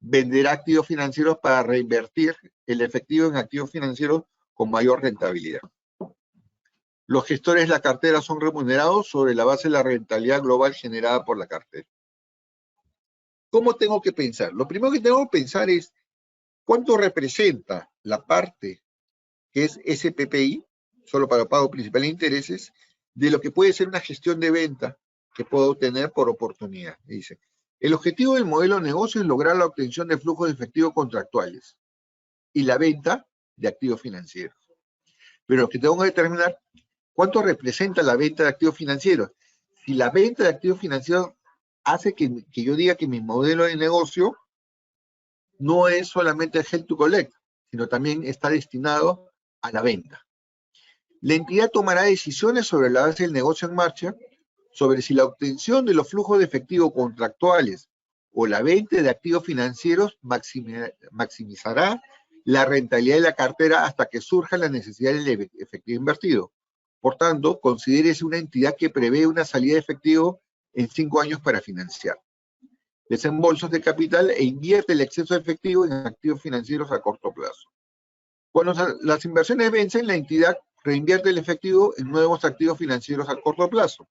venderá activos financieros para reinvertir el efectivo en activos financieros con mayor rentabilidad. Los gestores de la cartera son remunerados sobre la base de la rentabilidad global generada por la cartera. ¿Cómo tengo que pensar? Lo primero que tengo que pensar es cuánto representa la parte que es SPPI, solo para pago principal e intereses, de lo que puede ser una gestión de venta que puedo obtener por oportunidad. Dice, el objetivo del modelo de negocio es lograr la obtención de flujos de efectivo contractuales y la venta de activos financieros. Pero lo que tengo que determinar, ¿cuánto representa la venta de activos financieros? Si la venta de activos financieros hace que yo diga que mi modelo de negocio no es solamente el Held to Collect, sino también está destinado a la venta. La entidad tomará decisiones sobre la base del negocio en marcha, sobre si la obtención de los flujos de efectivo contractuales o la venta de activos financieros maximizará la rentabilidad de la cartera hasta que surja la necesidad del efectivo invertido. Por tanto, considérese una entidad que prevé una salida de efectivo en 5 años para financiar desembolsos de capital e invierte el exceso de efectivo en activos financieros a corto plazo. Cuando las inversiones vencen, la entidad reinvierte el efectivo en nuevos activos financieros a corto plazo.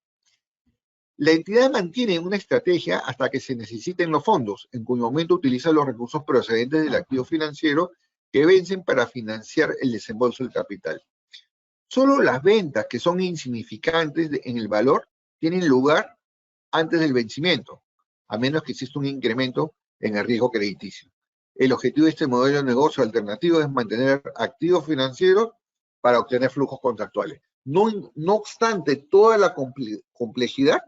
La entidad mantiene una estrategia hasta que se necesiten los fondos, en cuyo momento utiliza los recursos procedentes del activo financiero que vencen para financiar el desembolso del capital. Solo las ventas que son insignificantes en el valor tienen lugar antes del vencimiento, a menos que exista un incremento en el riesgo crediticio. El objetivo de este modelo de negocio alternativo es mantener activos financieros para obtener flujos contractuales. No obstante toda la complejidad,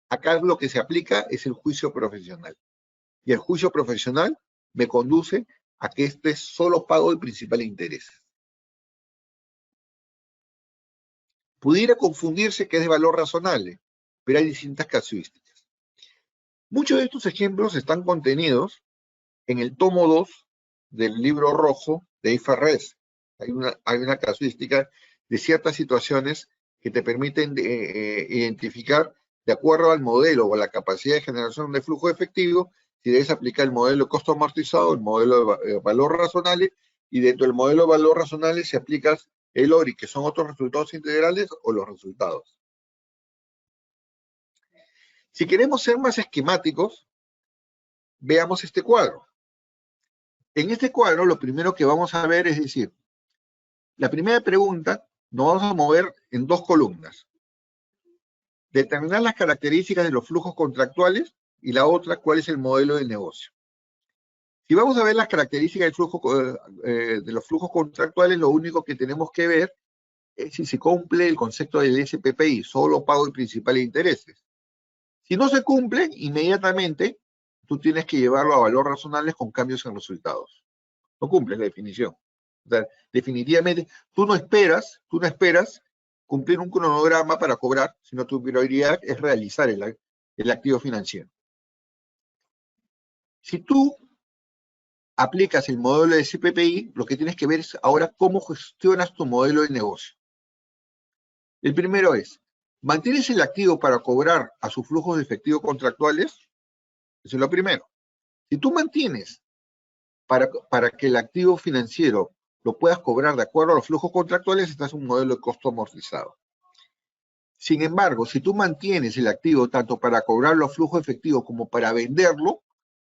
acá lo que se aplica es el juicio profesional. Y el juicio profesional me conduce a que este es solo pago el principal interés. Pudiera confundirse que es de valor razonable, pero hay distintas casuísticas. Muchos de estos ejemplos están contenidos en el tomo 2 del libro rojo de IFRS. Hay una casuística de ciertas situaciones que te permiten identificar, de acuerdo al modelo o a la capacidad de generación de flujo efectivo, si debes aplicar el modelo de costo amortizado, el modelo de valor razonable, y dentro del modelo de valor razonable si aplicas el ORI, que son otros resultados integrales, o los resultados. Si queremos ser más esquemáticos, veamos este cuadro. En este cuadro, lo primero que vamos a ver es decir, la primera pregunta nos vamos a mover en dos columnas. Determinar las características de los flujos contractuales y la otra, cuál es el modelo de negocio. Si vamos a ver las características del flujo, de los flujos contractuales, lo único que tenemos que ver es si se cumple el concepto del SPPI, solo pago el principal de intereses. Si no se cumple, inmediatamente tú tienes que llevarlo a valor razonables con cambios en resultados. No cumples la definición. O sea, definitivamente, tú no esperas cumplir un cronograma para cobrar, sino tu prioridad es realizar el activo financiero. Si tú aplicas el modelo de CPPI, lo que tienes que ver es ahora cómo gestionas tu modelo de negocio. El primero es, ¿mantienes el activo para cobrar a sus flujos de efectivo contractuales? Eso es lo primero. Si tú mantienes para que el activo financiero lo puedas cobrar de acuerdo a los flujos contractuales, estás en un modelo de costo amortizado. Sin embargo, si tú mantienes el activo tanto para cobrar los flujos efectivos como para venderlo,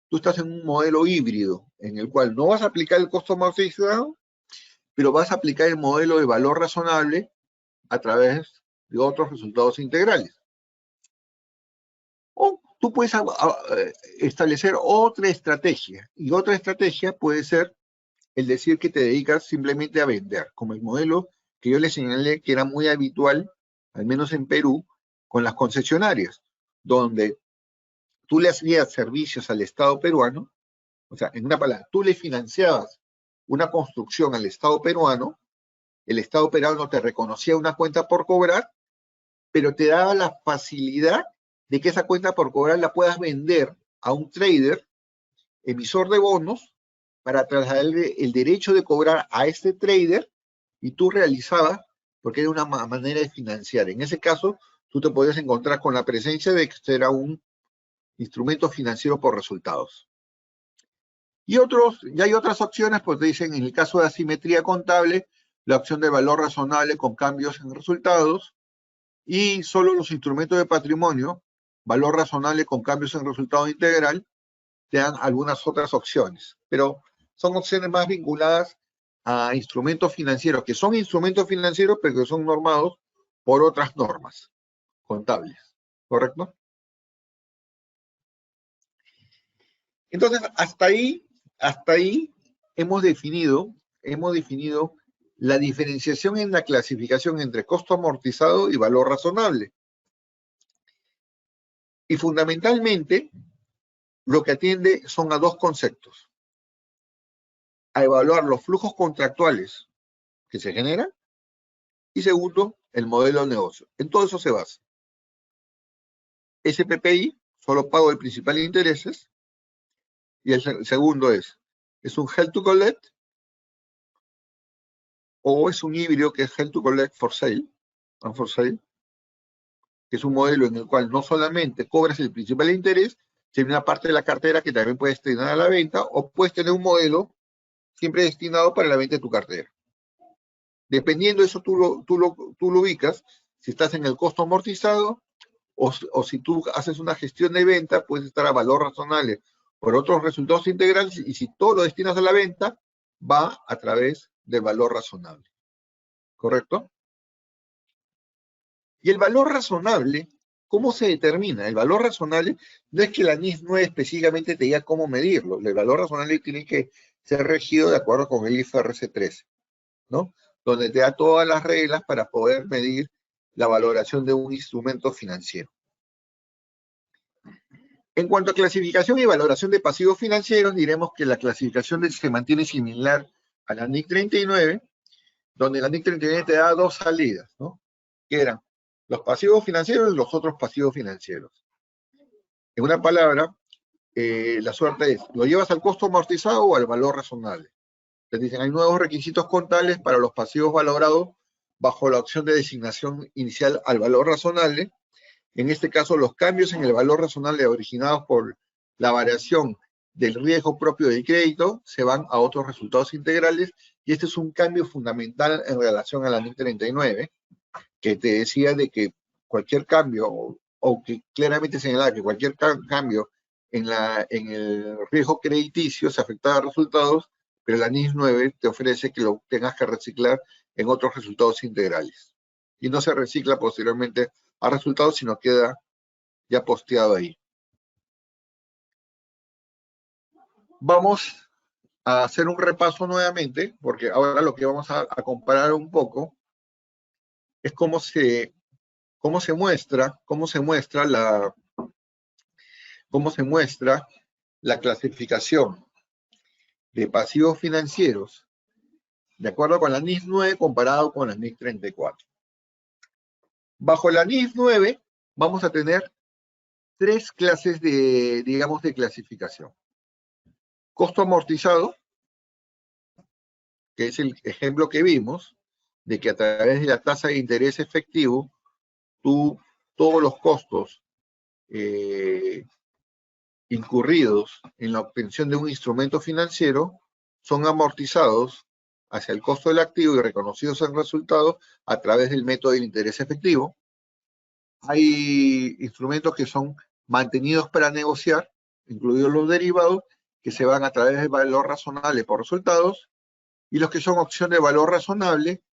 tú estás en un modelo híbrido, en el cual no vas a aplicar el costo amortizado, pero vas a aplicar el modelo de valor razonable a través de otros resultados integrales. O tú puedes establecer otra estrategia, y otra estrategia puede ser el decir que te dedicas simplemente a vender, como el modelo que yo les señalé que era muy habitual, al menos en Perú, con las concesionarias, donde tú le hacías servicios al Estado peruano, o sea, en una palabra, tú le financiabas una construcción al Estado peruano, el Estado peruano te reconocía una cuenta por cobrar, pero te daba la facilidad de que esa cuenta por cobrar la puedas vender a un trader, emisor de bonos, para trasladarle el derecho de cobrar a este trader y tú realizabas, porque era una manera de financiar. En ese caso, tú te podías encontrar con la presencia de que esto era un instrumento financiero por resultados. Y hay otras opciones, pues te dicen, en el caso de asimetría contable, la opción de valor razonable con cambios en resultados, y solo los instrumentos de patrimonio, valor razonable con cambios en resultado integral, te dan algunas otras opciones, pero son opciones más vinculadas a instrumentos financieros, que son instrumentos financieros, pero que son normados por otras normas contables, ¿correcto? Entonces, hasta ahí hemos definido la diferenciación en la clasificación entre costo amortizado y valor razonable. Y fundamentalmente, lo que atiende son a dos conceptos. A evaluar los flujos contractuales que se generan y segundo, el modelo de negocio. En todo eso se basa. SPPI, solo pago el principal de intereses, y el segundo es un held to collect o es un híbrido que es held to collect for sale, que es un modelo en el cual no solamente cobras el principal de interés, sino una parte de la cartera que también puedes destinar a la venta, o puedes tener un modelo siempre destinado para la venta de tu cartera. Dependiendo de eso, tú lo ubicas, si estás en el costo amortizado o si tú haces una gestión de venta, puedes estar a valor razonable por otros resultados integrales, y si todo lo destinas a la venta, va a través del valor razonable. ¿Correcto? Y el valor razonable, ¿cómo se determina? El valor razonable no es que la NIS 9 específicamente te diga cómo medirlo. El valor razonable tiene que ser regido de acuerdo con el IFRS 13, ¿no? Donde te da todas las reglas para poder medir la valoración de un instrumento financiero. En cuanto a clasificación y valoración de pasivos financieros, diremos que la clasificación se mantiene similar a la NIC 39, donde la NIC 39 te da dos salidas, ¿no? Que eran los pasivos financieros y los otros pasivos financieros. En una palabra, la suerte es, ¿lo llevas al costo amortizado o al valor razonable? Te dicen, hay nuevos requisitos contables para los pasivos valorados bajo la opción de designación inicial al valor razonable. En este caso, los cambios en el valor razonable originados por la variación del riesgo propio del crédito se van a otros resultados integrales, y este es un cambio fundamental en relación a la NIC 39, que te decía de que cualquier cambio, o que claramente señalaba que cualquier cambio en el riesgo crediticio se afectaba a resultados, pero la NIS 9 te ofrece que lo tengas que reciclar en otros resultados integrales. Y no se recicla posteriormente a resultados, sino queda ya posteado ahí. Vamos a hacer un repaso nuevamente, porque ahora lo que vamos a comparar un poco es cómo se muestra la clasificación de pasivos financieros de acuerdo con la NIS 9 comparado con la NIS 34. Bajo la NIS 9 vamos a tener tres clases de, digamos, de clasificación. Costo amortizado, que es el ejemplo que vimos, de que a través de la tasa de interés efectivo, todos los costos incurridos en la obtención de un instrumento financiero son amortizados hacia el costo del activo y reconocidos en resultados a través del método del interés efectivo. Hay instrumentos que son mantenidos para negociar, incluidos los derivados, que se van a través del valor razonable por resultados, y los que son opción de valor razonable,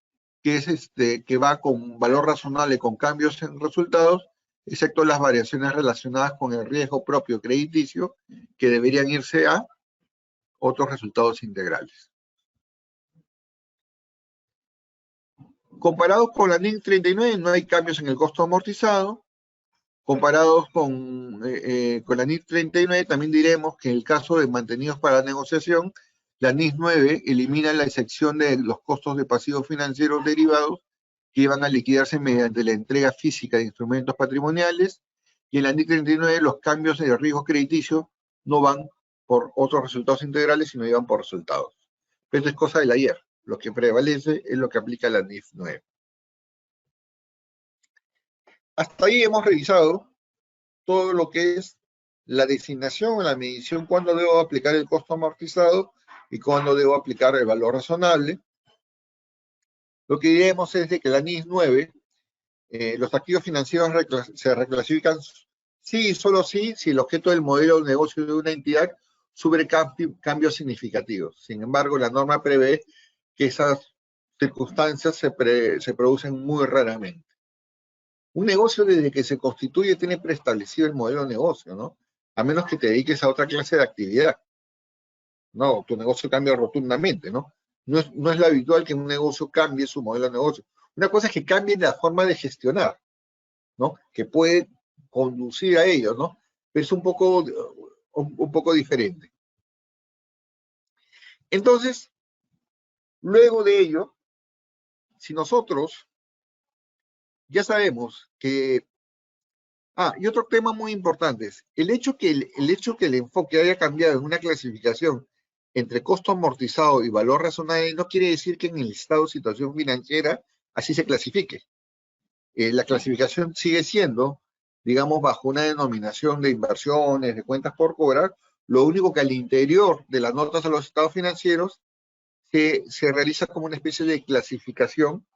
que es que va con valor razonable con cambios en resultados, excepto las variaciones relacionadas con el riesgo propio crediticio, que deberían irse a otros resultados integrales. Comparados con la NIC 39, no hay cambios en el costo amortizado. Comparados con la NIC 39, también diremos que en el caso de mantenidos para negociación, la NIC 9 elimina la excepción de los costos de pasivos financieros derivados que iban a liquidarse mediante la entrega física de instrumentos patrimoniales, y en la NIC 39 los cambios de riesgo crediticio no van por otros resultados integrales, sino iban por resultados. Pero esto es cosa del ayer. Lo que prevalece es lo que aplica la NIC 9. Hasta ahí hemos revisado todo lo que es la designación, la medición, cuándo debo aplicar el costo amortizado y cuándo debo aplicar el valor razonable. Lo que diremos es de que la NIS 9, los activos financieros se reclasifican sí y solo sí si el objeto del modelo de negocio de una entidad sufre cambios significativos. Sin embargo, la norma prevé que esas circunstancias se producen muy raramente. Un negocio desde que se constituye tiene preestablecido el modelo de negocio, ¿no? A menos que te dediques a otra clase de actividad. No, tu negocio cambia rotundamente, ¿no? No es lo habitual que un negocio cambie su modelo de negocio. Una cosa es que cambie la forma de gestionar, ¿no? Que puede conducir a ello, ¿no? Pero es un poco diferente. Entonces, luego de ello, si nosotros ya sabemos que... y otro tema muy importante es el hecho que el enfoque haya cambiado en una clasificación entre costo amortizado y valor razonable no quiere decir que en el estado de situación financiera así se clasifique. La clasificación sigue siendo, digamos, bajo una denominación de inversiones, de cuentas por cobrar. Lo único que al interior de las notas a los estados financieros se realiza como una especie de clasificación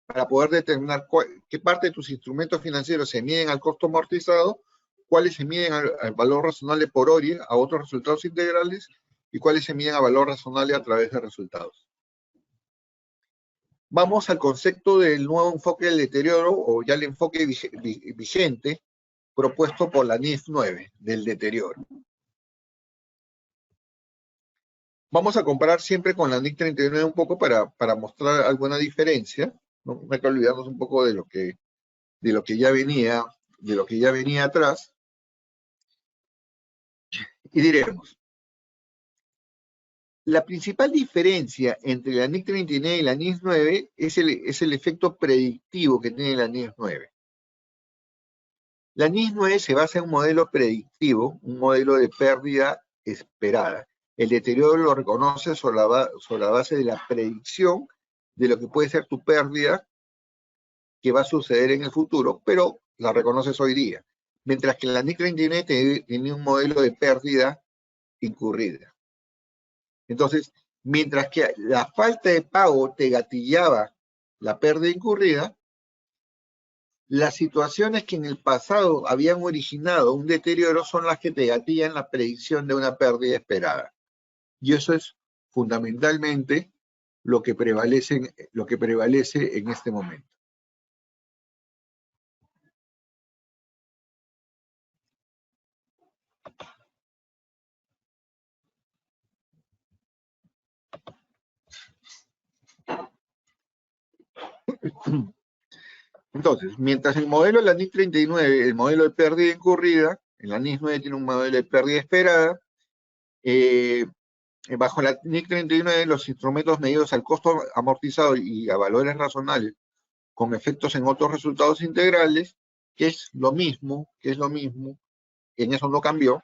para poder determinar qué parte de tus instrumentos financieros se miden al costo amortizado, cuáles se miden al valor razonable por ORI, a otros resultados integrales, y cuáles se miden a valor razonable a través de resultados. Vamos al concepto del nuevo enfoque del deterioro, o ya el enfoque vigente, propuesto por la NIF 9, del deterioro. Vamos a comparar siempre con la NIC 39 un poco para mostrar alguna diferencia, ¿no? No hay que olvidarnos un poco de lo que ya venía atrás. Y diremos, la principal diferencia entre la NIC 39 y la NIF 9 es el efecto predictivo que tiene la NIF 9. La NIF 9 se basa en un modelo predictivo, un modelo de pérdida esperada. El deterioro lo reconoce sobre la base de la predicción de lo que puede ser tu pérdida que va a suceder en el futuro, pero la reconoces hoy día. Mientras que la NIC 39 tiene un modelo de pérdida incurrida. Entonces, mientras que la falta de pago te gatillaba la pérdida incurrida, las situaciones que en el pasado habían originado un deterioro son las que te gatillan la predicción de una pérdida esperada. Y eso es fundamentalmente lo que prevalece en este momento. Entonces, mientras el modelo de la NIC 39, el modelo de pérdida incurrida, en la NIC 9 tiene un modelo de pérdida esperada, bajo la NIC 39 los instrumentos medidos al costo amortizado y a valores razonables con efectos en otros resultados integrales, que es lo mismo, en eso no cambió.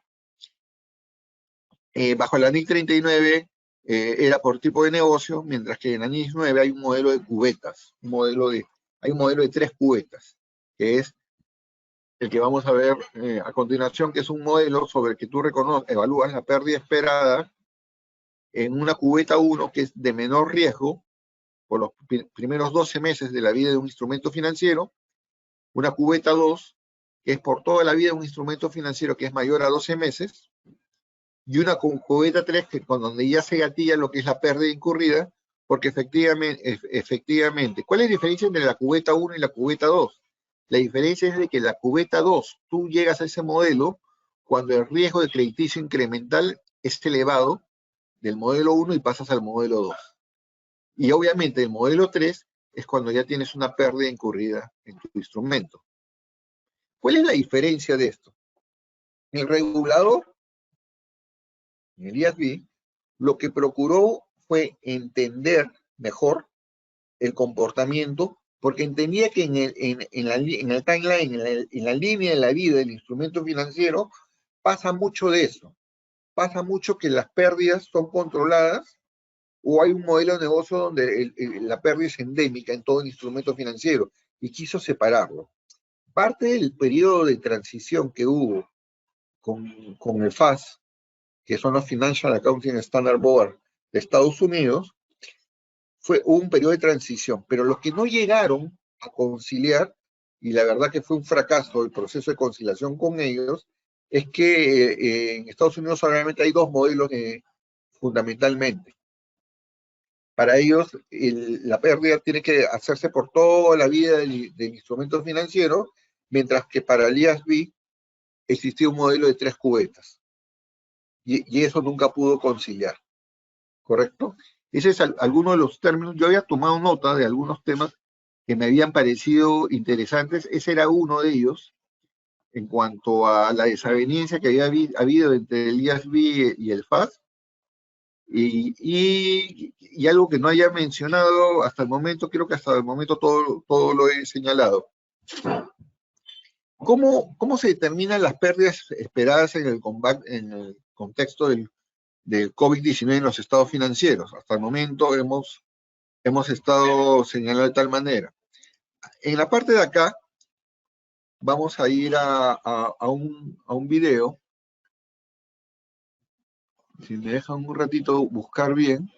Bajo la NIC 39 era por tipo de negocio, mientras que en la NIC 9 hay un modelo de cubetas, hay un modelo de 3 cubetas, que es el que vamos a ver a continuación, que es un modelo sobre el que tú evalúas la pérdida esperada en una cubeta 1, que es de menor riesgo, por los primeros 12 meses de la vida de un instrumento financiero, una cubeta 2, que es por toda la vida de un instrumento financiero que es mayor a 12 meses, y una cubeta 3, que con donde ya se gatilla lo que es la pérdida incurrida, porque efectivamente, ¿cuál es la diferencia entre la cubeta 1 y la cubeta 2? La diferencia es de que la cubeta 2, tú llegas a ese modelo cuando el riesgo de crediticio incremental es elevado del modelo 1 y pasas al modelo 2. Y obviamente el modelo 3 es cuando ya tienes una pérdida incurrida en tu instrumento. ¿Cuál es la diferencia de esto? El regulador, en el IASB, lo que procuró fue entender mejor el comportamiento, porque entendía que en el timeline, en la línea de la vida del instrumento financiero, pasa mucho de eso. Pasa mucho que las pérdidas son controladas o hay un modelo de negocio donde la pérdida es endémica en todo el instrumento financiero y quiso separarlo. Parte del periodo de transición que hubo con el FAS, que son los Financial Accounting Standard Board de Estados Unidos, fue un periodo de transición, pero los que no llegaron a conciliar, y la verdad que fue un fracaso el proceso de conciliación con ellos, es que en Estados Unidos solamente hay 2 modelos fundamentalmente. Para ellos, la pérdida tiene que hacerse por toda la vida del instrumento financiero, mientras que para el IASB existía un modelo de 3 cubetas. Y eso nunca pudo conciliar. ¿Correcto? Ese es alguno de los términos. Yo había tomado nota de algunos temas que me habían parecido interesantes. Ese era uno de ellos, en cuanto a la desaveniencia que había habido entre el IASB y el FAS. Y algo que no haya mencionado hasta el momento, creo que hasta el momento todo lo he señalado. ¿Cómo se determinan las pérdidas esperadas en el contexto del COVID-19 en los estados financieros? Hasta el momento hemos estado señalando de tal manera. En la parte de acá vamos a ir a un video. Si me dejan un ratito buscar bien.